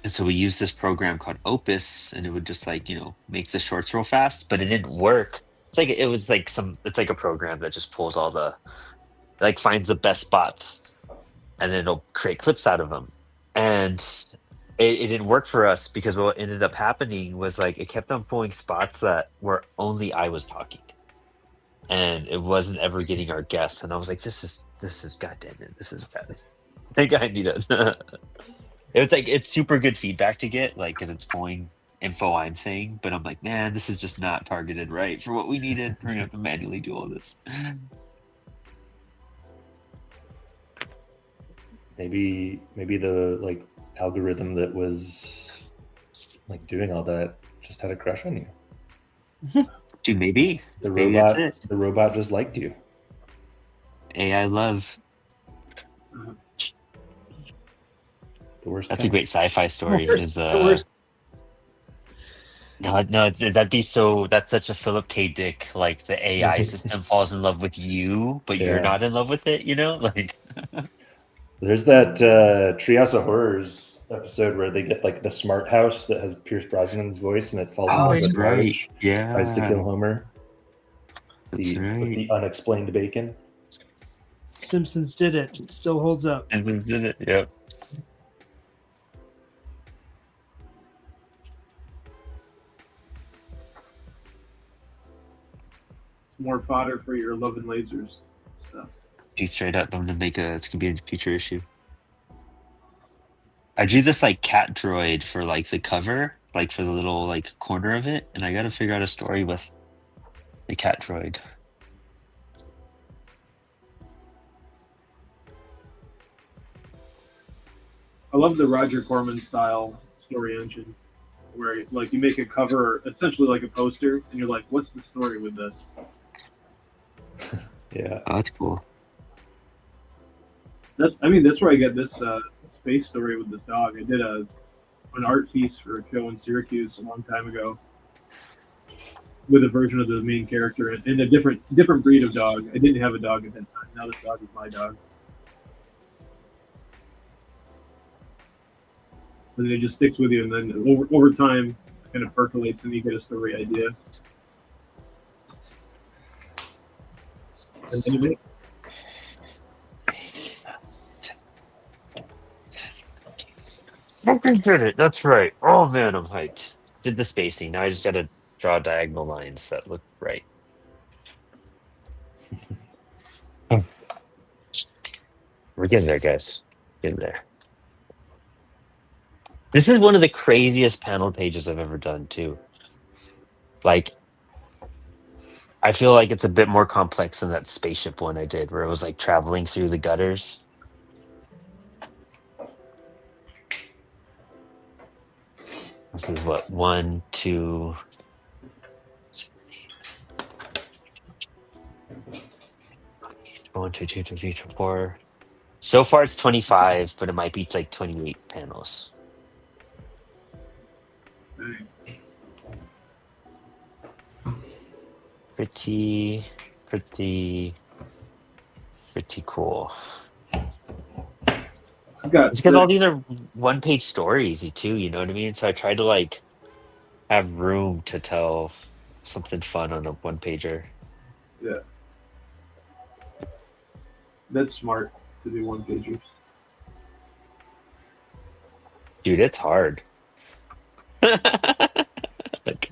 And so we used this program called Opus, and it would just like, make the shorts real fast, but it didn't work. It's like, it's like a program that just pulls all the, like finds the best spots and then it'll create clips out of them. And it didn't work for us because what ended up happening was like it kept on pulling spots that were only I was talking, and it wasn't ever getting our guests. And I was like, this is goddamn it, this is bad. I think I need it. It's like it's super good feedback to get, like because it's pulling info I'm saying, but I'm like, man, this is just not targeted right for what we needed. We're gonna have to manually do all this. Maybe the like algorithm that was like doing all that just had a crush on you. Dude, maybe maybe that's it. The robot just liked you. AI love. The worst. That's kind. a great sci-fi story. No, that'd be so. That's such a Philip K. Dick. Like the AI system falls in love with you, but you're not in love with it. Like. There's that Treehouse of Horrors episode where they get like the smart house that has Pierce Brosnan's voice, and it falls in love with Marge. Yeah, tries to kill Homer. That's right. With the unexplained bacon. Simpsons did it. It still holds up. Simpsons did it. Yep. more fodder for your Love and Lasers stuff. Dude, straight up, I'm gonna make it's gonna be a future issue. I drew this like cat droid for like the cover, like for the little like corner of it, and I gotta figure out a story with the cat droid. I love the Roger Corman style story engine, where like you make a cover essentially like a poster, and you're like, "What's the story with this?" Yeah. Oh, that's cool. That's where I get this space story with this dog. I did an art piece for a show in Syracuse a long time ago with a version of the main character and a different breed of dog. I didn't have a dog at that time. Now this dog is my dog. And it just sticks with you, and then over time, it kind of percolates, and you get a story idea. And then you make. Fucking did it. That's right. Oh man, I'm hyped. Did the spacing. Now I just gotta draw diagonal lines that look right. We're getting there, guys. Getting there. This is one of the craziest panel pages I've ever done, too. Like, I feel like it's a bit more complex than that spaceship one I did, where it was like traveling through the gutters. This is what 1, 2, 1, 2, 2, 3, 4. So far it's 25, but it might be like 28 panels. Pretty cool. It's because all these are one-page stories too, you know what I mean? So I tried to like have room to tell something fun on a one-pager. Yeah. That's smart to do one-pagers. Dude, it's hard. Like,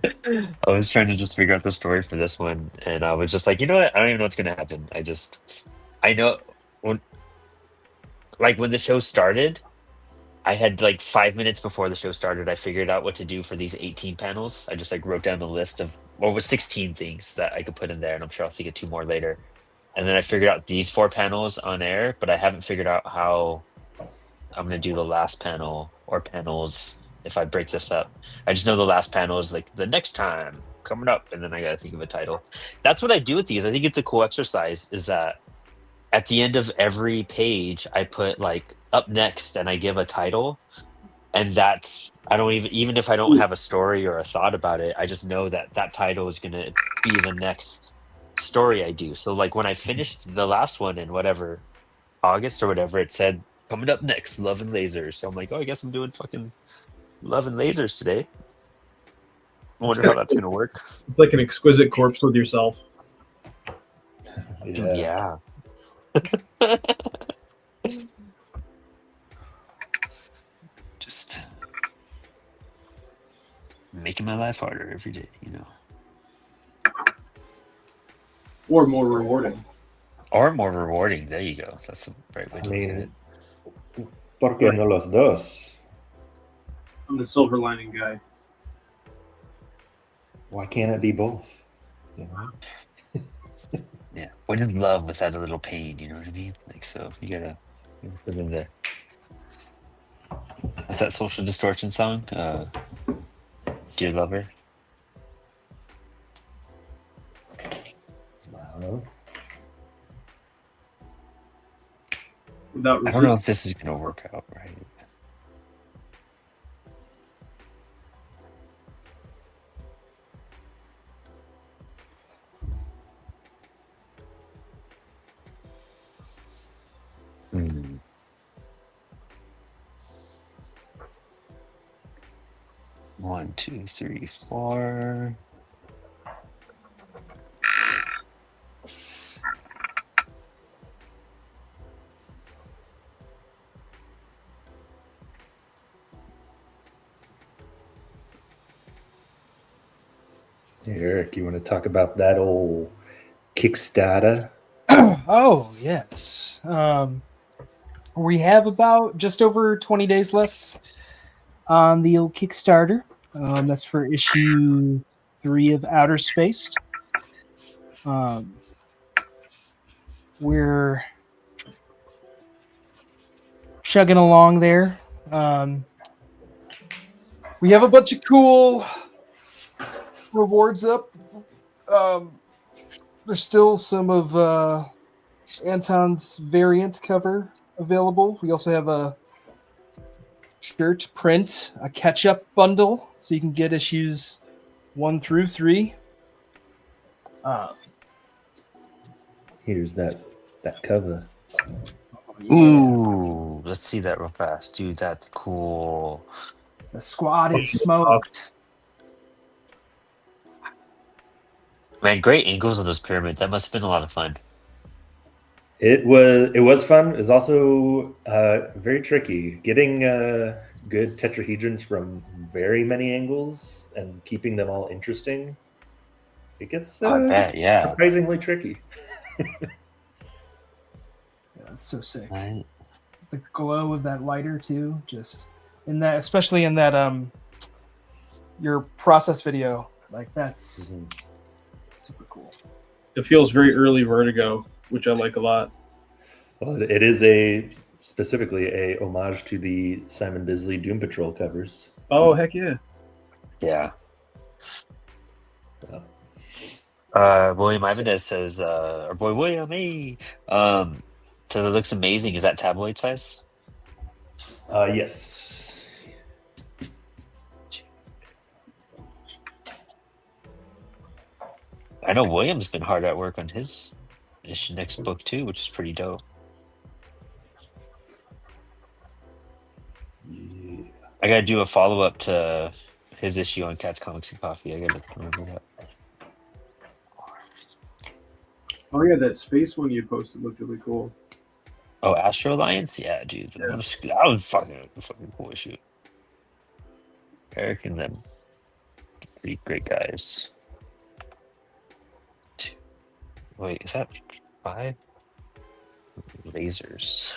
I was trying to just figure out the story for this one, and I was just like, you know what? I don't even know what's gonna happen. I know when the show started, I had like 5 minutes before the show started, I figured out what to do for these 18 panels. I just like wrote down a list of what was 16 things that I could put in there, and I'm sure I'll think of 2 more later. And then I figured out these 4 panels on air, but I haven't figured out how I'm gonna do the last panel or panels if I break this up. I just know the last panel is like the next time coming up, and then I gotta think of a title. That's what I do with these. I think it's a cool exercise, is that at the end of every page I put like up next and I give a title, and that's, I don't even if I don't have a story or a thought about it, I just know that that title is gonna be the next story I do. So like when I finished the last one in whatever August or whatever, it said coming up next, Love and Lasers. So I'm like, oh, I guess I'm doing fucking Love and Lasers today. I wonder how that's gonna work. It's like an exquisite corpse with yourself. Yeah. Just making my life harder every day, you know. Or more rewarding. Or more rewarding. There you go. That's the right way to look at it. ¿Por qué no los dos? I'm the silver lining guy. Why can't it be both? You know? Yeah. What is love without a little pain? You know what I mean? Like, so you gotta put in there. What's that Social Distortion song? Dear Lover. Wow. Without I don't know if this is gonna work out right. Hmm. One, 2, 3, 4. Hey, Eric, you want to talk about that old Kickstarter. Oh yes. We have about just over 20 days left on the old Kickstarter. That's for issue 3 of Outer Space. We're chugging along there. We have a bunch of cool rewards up. There's still some of Anton's variant cover available. We also have a shirt print, a catch-up bundle, so you can get issues 1 through 3. Here's that cover. Ooh, let's see that real fast. Dude, that's cool. The squad is smoked. Man, great angles on those pyramids. That must have been a lot of fun. It was fun. It was also very tricky. Getting good tetrahedrons from very many angles and keeping them all interesting. It gets I bet, yeah. surprisingly tricky. Yeah, that's so sick. Right. The glow of that lighter too, just in that, especially in that your process video, like that's super cool. It feels very early Vertigo, which I like a lot. Well, it is specifically a homage to the Simon Bisley Doom Patrol covers. Oh, heck yeah. Yeah. William Ibanez says, our boy William, hey. So it looks amazing. Is that tabloid size? Yes. I know William's been hard at work on his next book too, which is pretty dope. Yeah. I gotta do a follow up to his issue on Cats, Comics, and Coffee. I gotta remember that. Oh yeah, that space one you posted looked really cool. Oh, Astro Alliance? Yeah, dude. Yeah. That was fucking cool issue. Eric and them. Pretty great guys. Wait, is that 5? Lasers.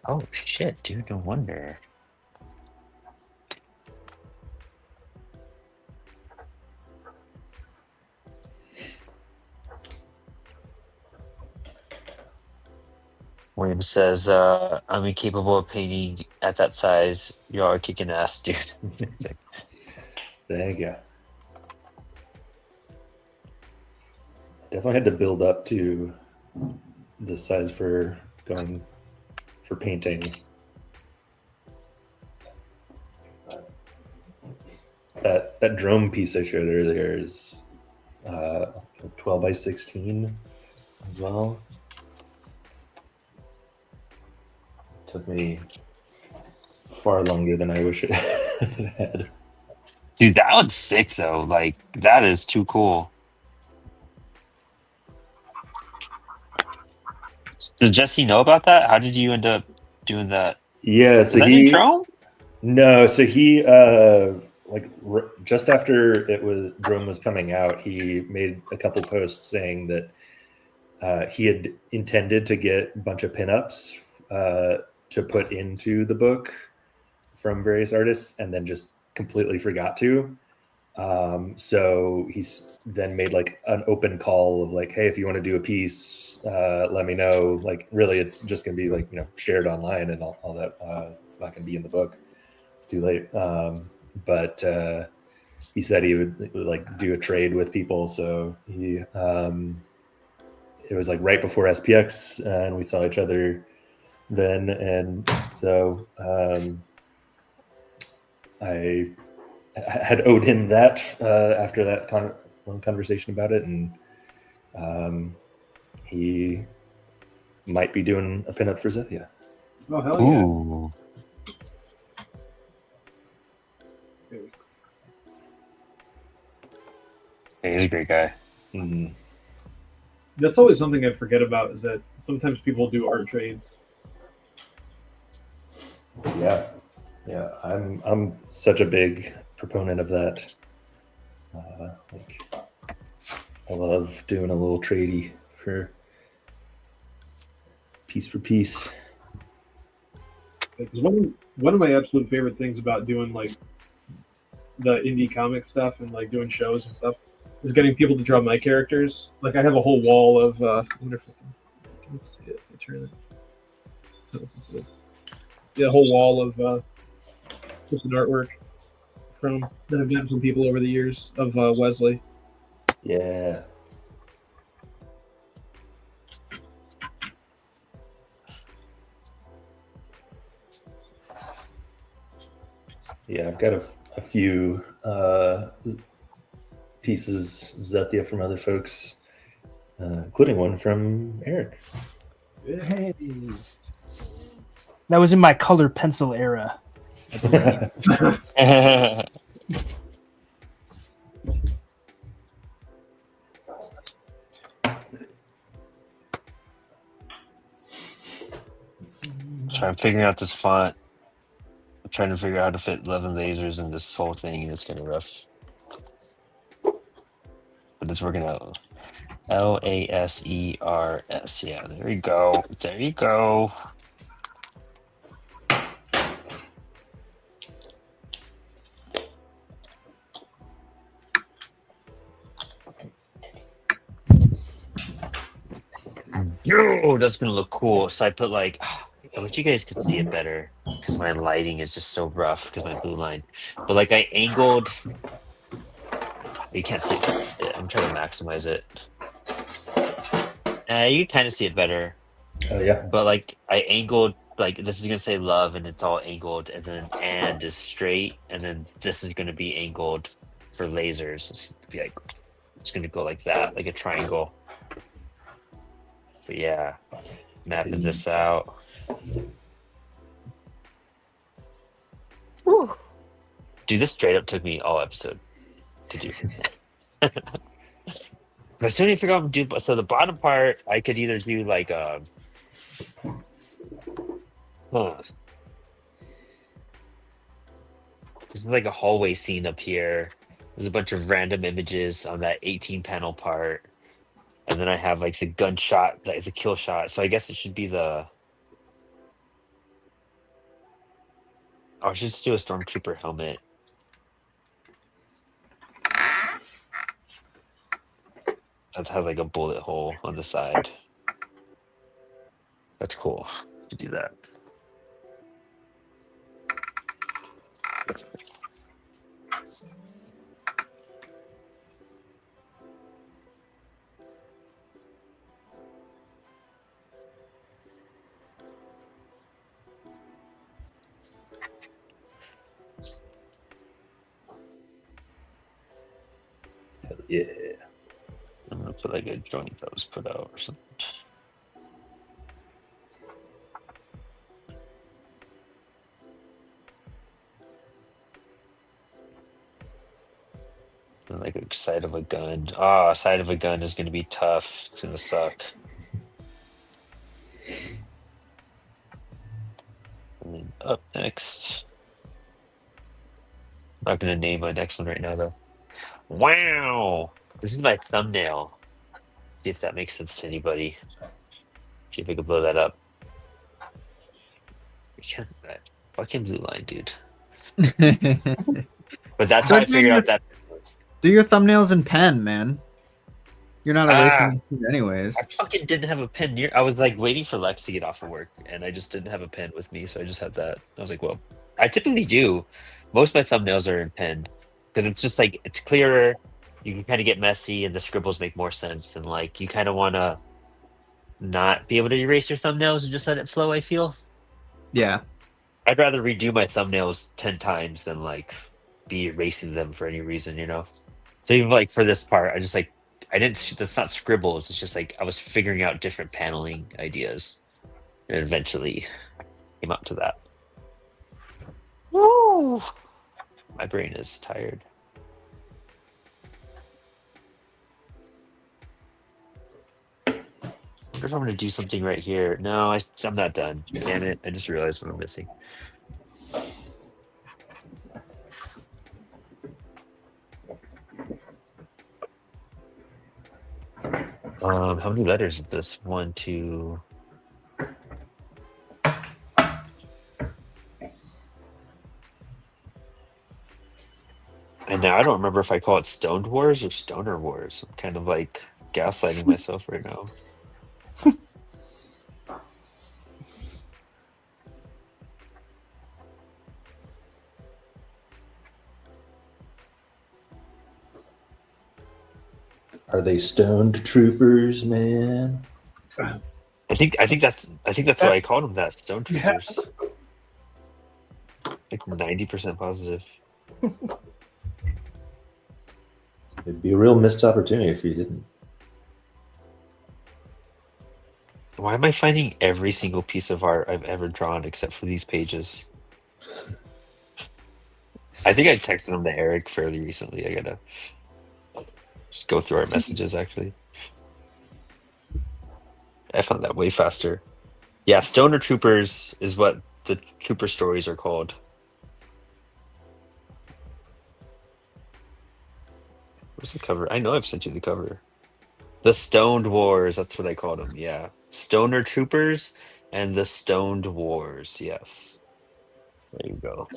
Oh shit, dude, no wonder. William says, I'm incapable of painting at that size. You are kicking ass, dude. Thank you. Definitely had to build up to the size for going for painting. That drone piece I showed earlier is 12 by 16 as well. Took me far longer than I wish it had. Dude, that one's sick though. Like, that is too cool. Does Jesse know about that? How did you end up doing that? Yeah, Is that new drone? No, so he just after drone was coming out, he made a couple posts saying that he had intended to get a bunch of pinups to put into the book from various artists, and then just completely forgot to. So he's then made like an open call of like, hey, if you want to do a piece, let me know. Like, really, it's just gonna be like, shared online and all that. It's not gonna be in the book. It's too late. But he said he would like do a trade with people. So he it was like right before SPX, and we saw each other then, and so I had owed him that after that long conversation about it, and he might be doing a pinup for Zethia. Oh hell yeah! Ooh. He's a great guy. Mm-hmm. That's always something I forget about, is that sometimes people do art trades. Yeah, I'm such a big proponent of that. Like, I love doing a little tradey for piece. One of my absolute favorite things about doing like the indie comic stuff and like doing shows and stuff is getting people to draw my characters. Like I have a whole wall of I wonder if I can see it. I turn it. Yeah, a whole wall of just an artwork from that I've gotten from people over the years of Wesley. Yeah. Yeah, I've got a few pieces of Zethia from other folks, including one from Eric. Hey. That was in my color pencil era. So I'm figuring out this font. I'm trying to figure out how to fit 11 lasers in this whole thing, and it's kind of rough. But it's working out. Lasers. Yeah, there you go. There you go. Yo, that's gonna look cool. So I put like, I wish you guys could see it better because my lighting is just so rough because my blue line. But like I angled. You can't see it. I'm trying to maximize it. You can kind of see it better. Oh yeah. But like I angled, like this is gonna say love, and it's all angled, and then and is straight, and then this is gonna be angled for lasers. It's gonna be like, it's gonna go like that, like a triangle. But yeah, mapping this out. Whew. Dude, this straight up took me all episode to do. I still need to figure out what to do. So the bottom part, I could either do like this is like a hallway scene up here. There's a bunch of random images on that 18 panel part. And then I have like the gunshot, that is a kill shot. So I guess it should be the. Oh, I should just do a stormtrooper helmet. That has like a bullet hole on the side. That's cool to do that. Hell yeah. I'm gonna put like a joint that was put out or something. And like a side of a gun. Ah, oh, side of a gun is gonna be tough. It's gonna suck. And then up next. I'm not gonna name my next one right now though. Wow! This is my thumbnail. See if that makes sense to anybody. See if I can blow that up. That fucking blue line, dude. But that's how I figured out that. Do your thumbnails in pen, man. You're not erasing anyways. I fucking didn't have a pen near. I was like waiting for Lex to get off of work, and I just didn't have a pen with me, so I just had that. I was like, well, I typically do. Most of my thumbnails are in pen because it's just like it's clearer. You can kind of get messy, and the scribbles make more sense. And like you kind of want to not be able to erase your thumbnails and just let it flow. I feel. Yeah. I'd rather redo my thumbnails 10 times than like be erasing them for any reason, you know. So even like for this part, I just like I didn't. That's not scribbles. It's just like I was figuring out different paneling ideas, and eventually came up to that. Woo! My brain is tired. I wonder if I'm gonna do something right here. No, I'm not done. Damn it! I just realized what I'm missing. How many letters is this? 1, 2. And now I don't remember if I call it Stoned Wars or Stoner Wars. I'm kind of like gaslighting myself right now. Are they stoned troopers, man? I think that's why I called them that, Stone Yeah. Troopers. Like 90% positive. It'd be a real missed opportunity if you didn't. Why am I finding every single piece of art I've ever drawn except for these pages? I think I texted them to Eric fairly recently. I gotta just go through our messages, actually. I found that way faster. Yeah, Stoner Troopers is what the trooper stories are called. Where's the cover? I know I've sent you the cover. The Stoned Wars, that's what I called them, yeah. Stoner Troopers and the Stoned Wars, yes. There you go.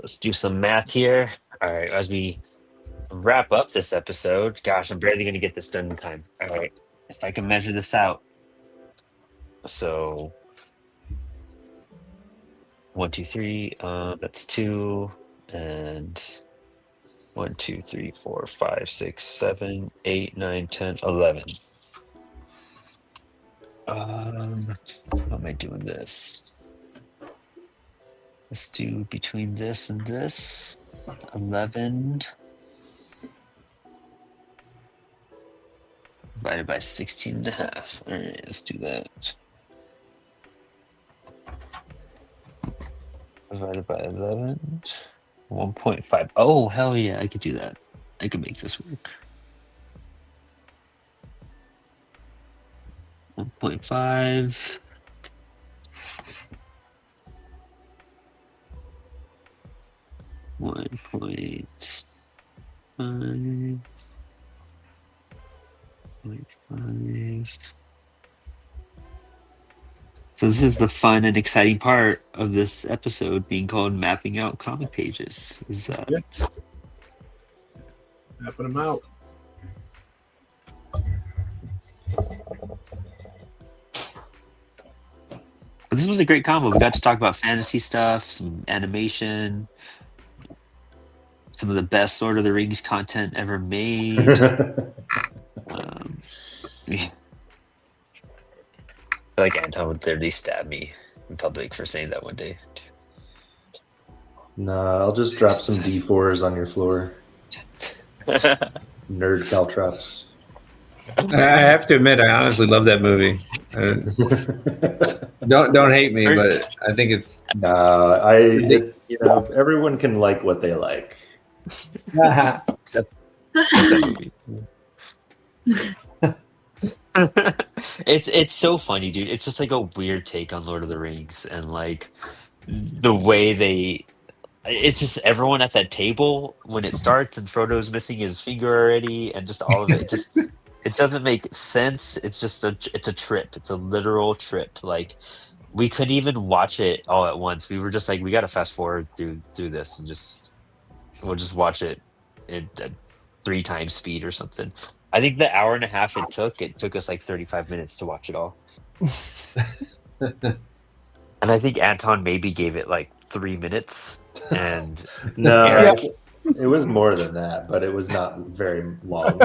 Let's do some math here. All right, as we wrap up this episode, gosh, I'm barely going to get this done in time. All right, if I can measure this out. So, 1, 2, 3, that's 2, and 1, 2, 3, 4, 5, 6, 7, 8, 9, 10, 11. How am I doing this? Let's do between this and this. 11 divided by 16 and a half. All right, let's do that. Divided by 11. 1.5. Oh, hell yeah, I could do that. I could make this work. 1.5. 1.5. 0.5. So this is the fun and exciting part of this episode, being called mapping out comic pages. Is that Mapping them out. But this was a great combo. We got to talk about fantasy stuff, some animation, some of the best Lord of the Rings content ever made. Yeah. I feel like Anton would literally stab me in public for saying that one day. Nah, I'll just drop some D4s on your floor. Nerd caltrops. I have to admit, I honestly love that movie. Don't hate me, but I think it's. Nah, everyone can like what they like. Except that movie. It's so funny, dude. It's just like a weird take on Lord of the Rings, and like the way it's just everyone at that table when it starts and Frodo's missing his finger already, and just all of it. It doesn't make sense. It's just it's a trip. It's a literal trip. Like we couldn't even watch it all at once. We were just like, we got to fast forward through this and we'll just watch it at 3 times speed or something. I think the hour and a half it took us like 35 minutes to watch it all. And I think Anton maybe gave it like 3 minutes. And No, Eric, it was more than that, but it was not very long.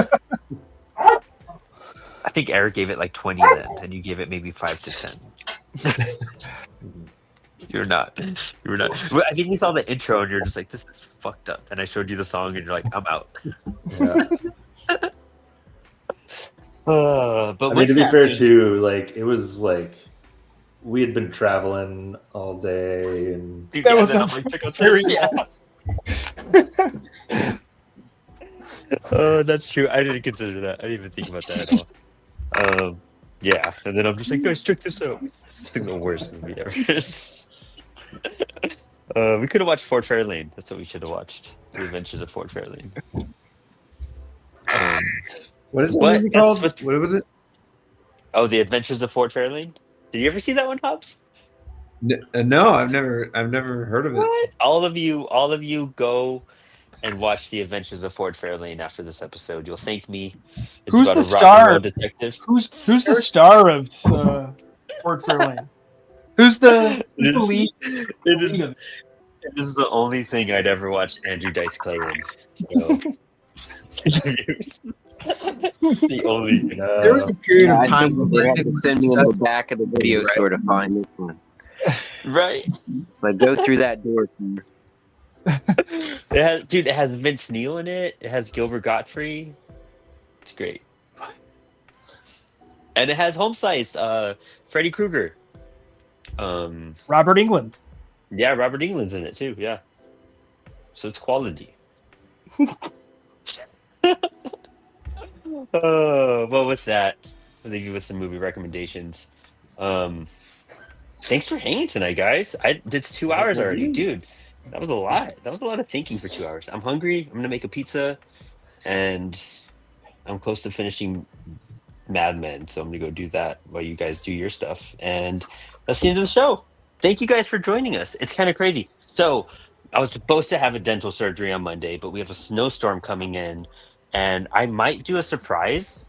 I think Eric gave it like 20 then, and you gave it maybe 5 to 10. You're not. You were not. I think we saw the intro and you're just like, this is fucked up. And I showed you the song and you're like, I'm out. Yeah. But I mean, to be fair too, like it was like we had been traveling all day, and dude, That yeah, was then a I'm like, check out very this. Yeah. Oh, that's true. I didn't consider that. I didn't even think about that at all. Yeah, and then I'm just like, guys, check this out. It's like the worst movie ever. We could have watched Fort Fairlane. That's what we should have watched. The Adventures of Fort Fairlane. What is the But movie that's called? what. What was it? Oh, The Adventures of Fort Fairlane. Did you ever see that one, Hobbs? No, I've never heard of it. What? All of you, go and watch The Adventures of Fort Fairlane after this episode. You'll thank me. It's Who's about the a rock and roll star? detective. Who's the star of Fort Fairlane? Who's the lead? It is the only thing I'd ever watched Andrew Dice Clay in. So. The only. There was a period I of time think when they had to send me in the back of the video store to find this one. Right. It's like go through that door. It has Vince Neil in it. It has Gilbert Gottfried. It's great. And it has home slice, Freddy Krueger. Robert England. Yeah, Robert England's in it too. Yeah. So it's quality. Well, with that, I'll leave you with some movie recommendations. Thanks for hanging tonight, guys. It's 2 hours already, dude. That was a lot. That was a lot of thinking for 2 hours. I'm hungry. I'm gonna make a pizza, and I'm close to finishing Mad Men, so I'm gonna go do that while you guys do your stuff. And that's the end of the show. Thank you guys for joining us. It's kind of crazy. So I was supposed to have a dental surgery on Monday, but we have a snowstorm coming in, and I might do a surprise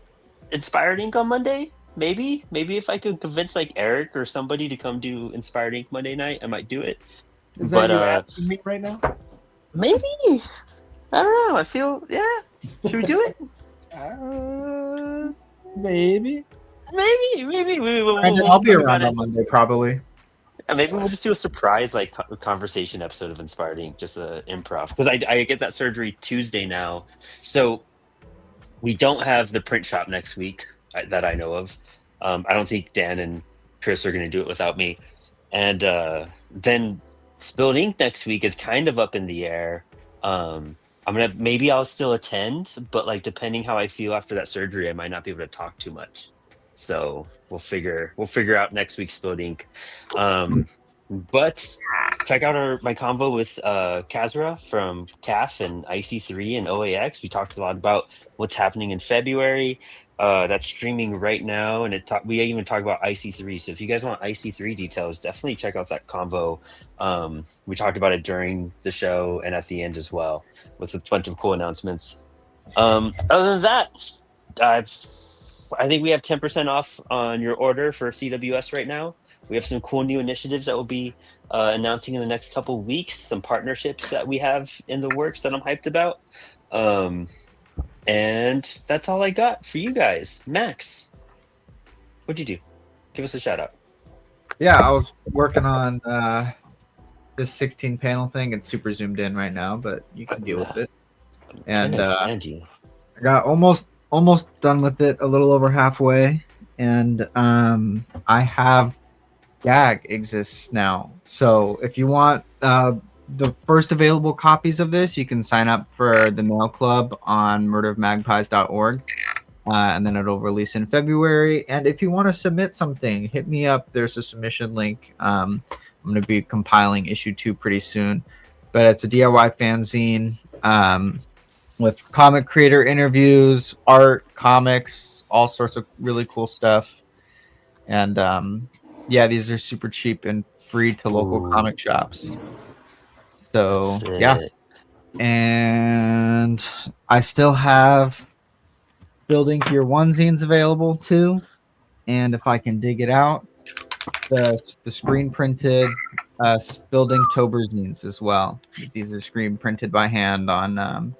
Inspired Ink on Monday. Maybe if I could convince like Eric or somebody to come do Inspired Ink Monday night, I might do it. Is that you asking me right now? Maybe. I don't know. I feel Should we do it? Maybe. Brandon, I'll be around on Monday probably. Maybe we'll just do a surprise like conversation episode of Inspired Ink, just a improv, because I get that surgery Tuesday now, so we don't have the print shop next week that I know of. I don't think Dan and Chris are going to do it without me, and then Spilled Ink next week is kind of up in the air. Maybe I'll still attend, but like depending how I feel after that surgery, I might not be able to talk too much. So we'll figure out next week's Spilled Ink. But check out my convo with Kazra from CAF and IC3 and OAX. We talked a lot about what's happening in February. That's streaming right now, and we even talk about IC3. So if you guys want IC3 details, definitely check out that convo. We talked about it during the show and at the end as well, with a bunch of cool announcements. Other than that, I think we have 10% off on your order for CWS right now. We have some cool new initiatives that we'll be announcing in the next couple of weeks, some partnerships that we have in the works that I'm hyped about. And that's all I got for you guys. Max, what'd you do? Give us a shout out. Yeah, I was working on this 16 panel thing. It's super zoomed in right now, but you can deal with it. And I got almost done with it, a little over halfway, and I have gag exists now. So if you want the first available copies of this, you can sign up for the mail club on murderofmagpies.org, and then it'll release in February. And if you want to submit something, hit me up. There's a submission link. I'm going to be compiling issue 2 pretty soon, but it's a DIY fanzine with comic creator interviews, art, comics, all sorts of really cool stuff. And these are super cheap and free to local comic shops. So and I still have Building Your Onezines available too. And if I can dig it out, the screen printed Building Tober zines as well. These are screen printed by hand on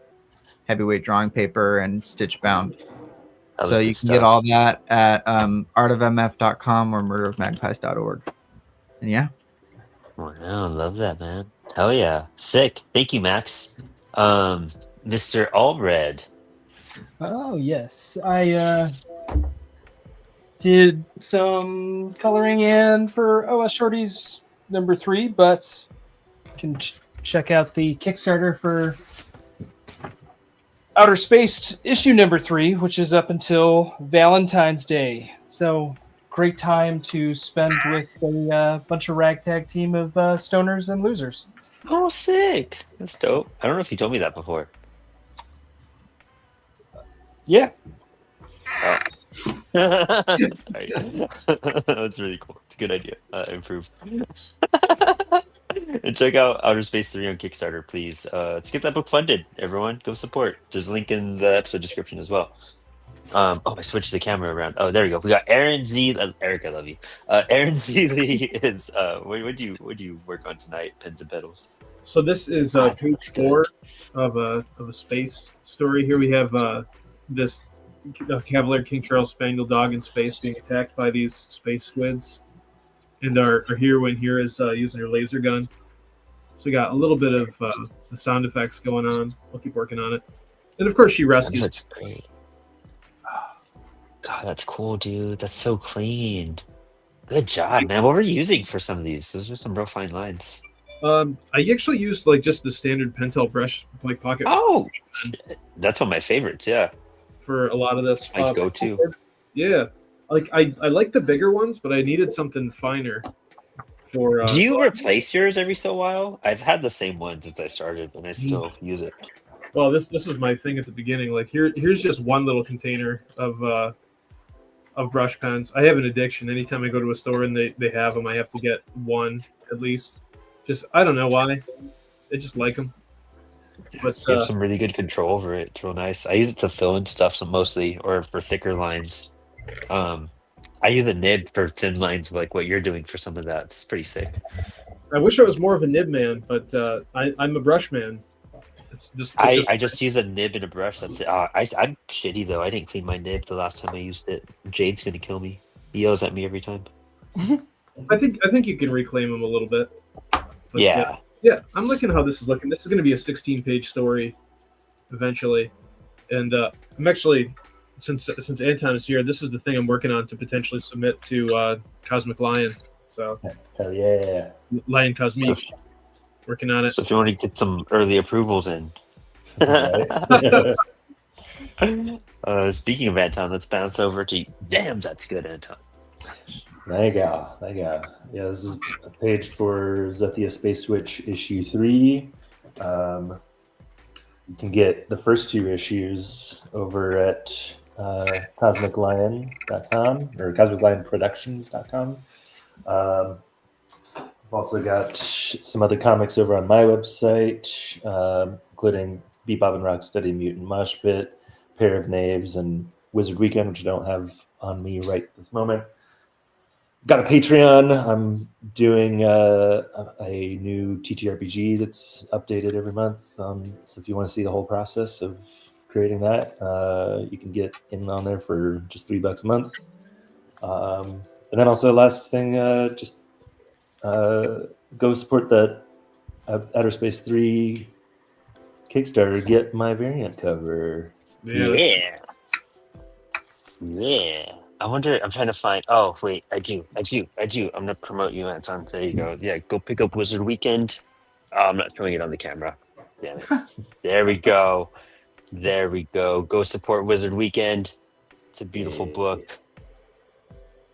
heavyweight drawing paper and stitch bound. So you can get all that at artofmf.com or murderofmagpies.org. And yeah. Wow, I love that, man. Hell yeah. Sick. Thank you, Max. Mr. Allred. Oh, yes. I did some coloring in for OS Shorties number 3, but you can check out the Kickstarter for Outer Space issue number 3, which is up until Valentine's Day. So great time to spend with a bunch of ragtag team of stoners and losers. Oh, sick! That's dope. I don't know if you told me that before. Yeah. Oh. Sorry. That's really cool. It's a good idea. Improve. And check out Outer Space 3 on Kickstarter, please. Let's get that book funded, everyone. Go support. There's a link in the episode description as well. I switched the camera around. Oh, there we go. We got Aaron Z. Eric, I love you. Aaron Z. Lee is. What do you work on tonight? Pens and Pedals. So this is that page looks 4 of a space story. Here we have this Cavalier King Charles Spaniel dog in space being attacked by these space squids, and our heroine here is using her laser gun. So we got a little bit of the sound effects going on. We'll keep working on it, and of course she rescues. That's great. God, that's cool, dude. That's so clean. Good job, man. What were you using for some of these? Those were some real fine lines. I actually used like just the standard Pentel brush, like pocket. Oh, that's one of my favorites. Yeah, for a lot of this. My go-to. Yeah, like I like the bigger ones, but I needed something finer. For do you replace yours every so while? I've had the same one since I started, and I still use it. Well, this was my thing at the beginning. Like here's just one little container of brush pens. I have an addiction. Anytime I go to a store and they have them, I have to get one at least. Just I don't know why. I just like them. But you have some really good control over it. It's real nice. I use it to fill in stuff, so mostly, or for thicker lines. I use a nib for thin lines, like what you're doing for some of that. It's pretty sick. I wish I was more of a nib man, but I'm a brush man. I just use a nib and a brush. That's it. I'm shitty though. I didn't clean my nib the last time I used it. Jade's gonna kill me. He yells at me every time. I think you can reclaim them a little bit. But yeah. Yeah, I'm looking how this is looking. This is going to be a 16-page story eventually, and I'm actually since Anton is here, this is the thing I'm working on to potentially submit to Cosmic Lion. So hell yeah, Lion Cosmic. Working on it. So if you want to get some early approvals in. Speaking of Anton, let's bounce over to damn, that's good, Anton. There you go. Yeah, this is a page for Zethia Space Switch issue 3. You can get the first 2 issues over at cosmiclion.com or cosmiclionproductions.com. I've also got some other comics over on my website, including Bebop and Rocksteady, Mutant Mosh Pit, Pair of Knaves, and Wizard Weekend, which I don't have on me right this moment. Got a Patreon. I'm doing a new TTRPG that's updated every month. So if you want to see the whole process of creating that, you can get in on there for just $3 a month. And then also last thing, just go support the Outer Space 3 Kickstarter. Get my variant cover. Yeah. I wonder. I'm trying to find. Oh wait, I do. I'm gonna promote you, Anton. There you go. Yeah, go pick up Wizard Weekend. Oh, I'm not showing it on the camera. Damn it. There we go. Go support Wizard Weekend. It's a beautiful book.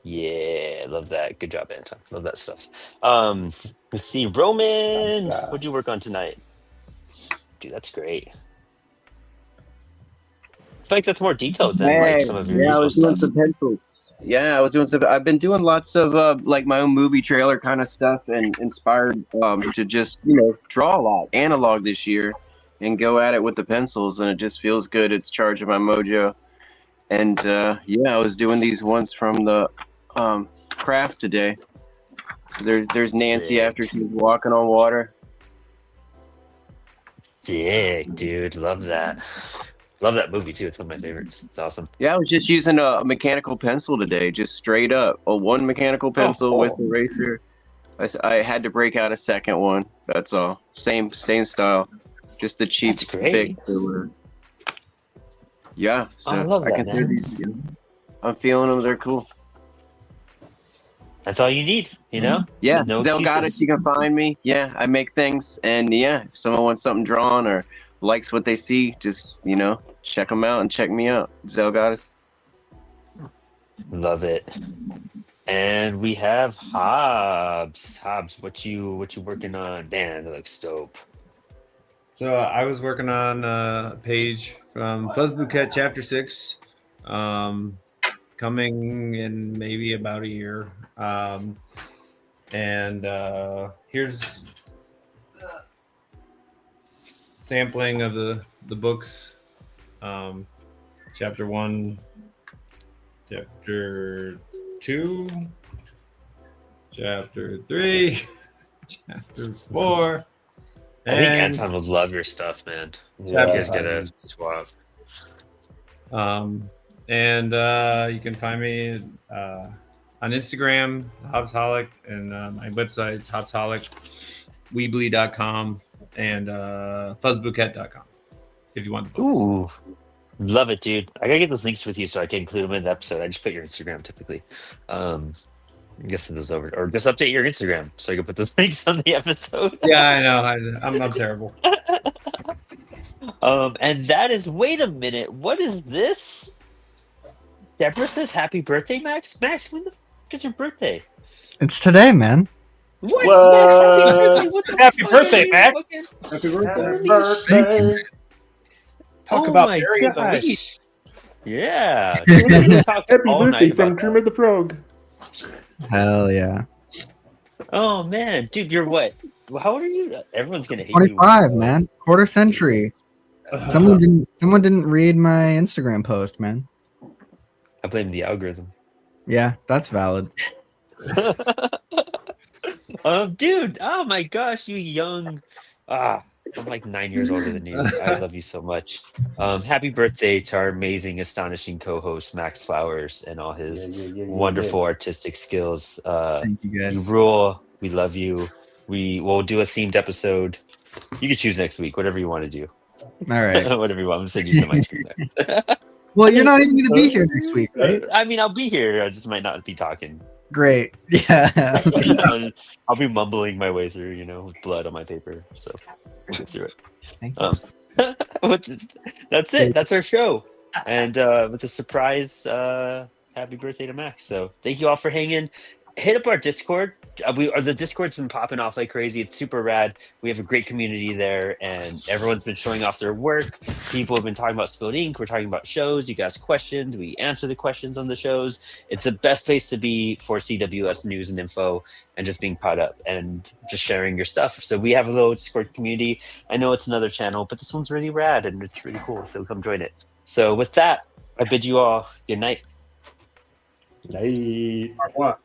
Yeah, love that. Good job, Anton. Love that stuff. Let's see, Roman. What'd you work on tonight? Dude, that's great. I feel like that's more detailed than like some of your usual I was doing stuff. some pencils. Yeah, I was doing some. I've been doing lots of like my own movie trailer kind of stuff, and inspired to just draw a lot, analog this year, and go at it with the pencils, and it just feels good. It's charging my mojo, and I was doing these ones from the craft today. So there's Nancy Sick. after she's walking on water. Sick, dude. Love that. Love that movie too. It's one of my favorites. It's awesome. Yeah, I was just using a mechanical pencil today, just straight up. One mechanical pencil with eraser. I had to break out a second one. That's all. Same style. Just the cheap That's great. fix. So, yeah. So I love that, consider man. these. I'm feeling them. They're cool. That's all you need, you know? Yeah. No Zelgatas, excuses. you can find me. Yeah, I make things, and if someone wants something drawn or likes what they see, just check them out and check me out. Zelgatas. Love it. And we have Hobbs. Hobbs, what you working on? Man, that looks dope. So I was working on a page from Fuzz Bouquet Chapter 6, coming in maybe about a year. And here's sampling of the books. Chapter 1, Chapter 2, Chapter 3, Chapter 4. I think Anton would love your stuff, man. Yeah, you guys gotta swap. And you can find me on Instagram, Hobbs Holluck, and my website, Hobbs Holluck, Weebly.com, and fuzzbouquet.com if you want the books. Ooh, love it, dude. I gotta get those links with you so I can include them in the episode. I just put your Instagram typically. I'm guessing those over, or just update your Instagram so you can put those links on the episode. Yeah, I know. I'm terrible. And that is. Wait a minute. What is this? Deborah says, "Happy birthday, Max." Max, when the fuck is your birthday? It's today, man. What? What? Max, happy birthday! What the Happy fuck birthday, are you Max. fucking- Happy birthday. Holy Talk Oh about my burying the gosh. lead. Yeah. We're gonna talk Happy all birthday night from about that. Kermit the Frog. Hell yeah. Oh man, dude, you're what? How old are you? Everyone's gonna hate 25, you. man. Quarter century. Someone didn't read my Instagram post, man. I blame the algorithm. Yeah, that's valid. Dude, oh my gosh, you young. I'm like 9 years older than you. I love you so much. Happy birthday to our amazing, astonishing co-host Max Flowers and all his wonderful artistic skills. Thank you You guys. rule. We love you. We will do a themed episode. You can choose next week, whatever you want to do. All right. Whatever you want. I'm gonna send you some ice cream there. Well, you're not even going to be here next week, right? I mean, I'll be here. I just might not be talking. Great. Yeah. I'll be mumbling my way through, with blood on my paper. So we'll get through it. Thank you. That's it. That's our show. And with a surprise, happy birthday to Max. So thank you all for hanging. Hit up our Discord. The Discord's been popping off like crazy. It's super rad. We have a great community there, and everyone's been showing off their work. People have been talking about Spilled Ink. We're talking about shows. You guys questions. We answer the questions on the shows. It's the best place to be for CWS news and info, and just being caught up and just sharing your stuff. So we have a little Discord community. I know it's another channel, but this one's really rad and it's really cool. So come join it. So with that, I bid you all good night. Night. What?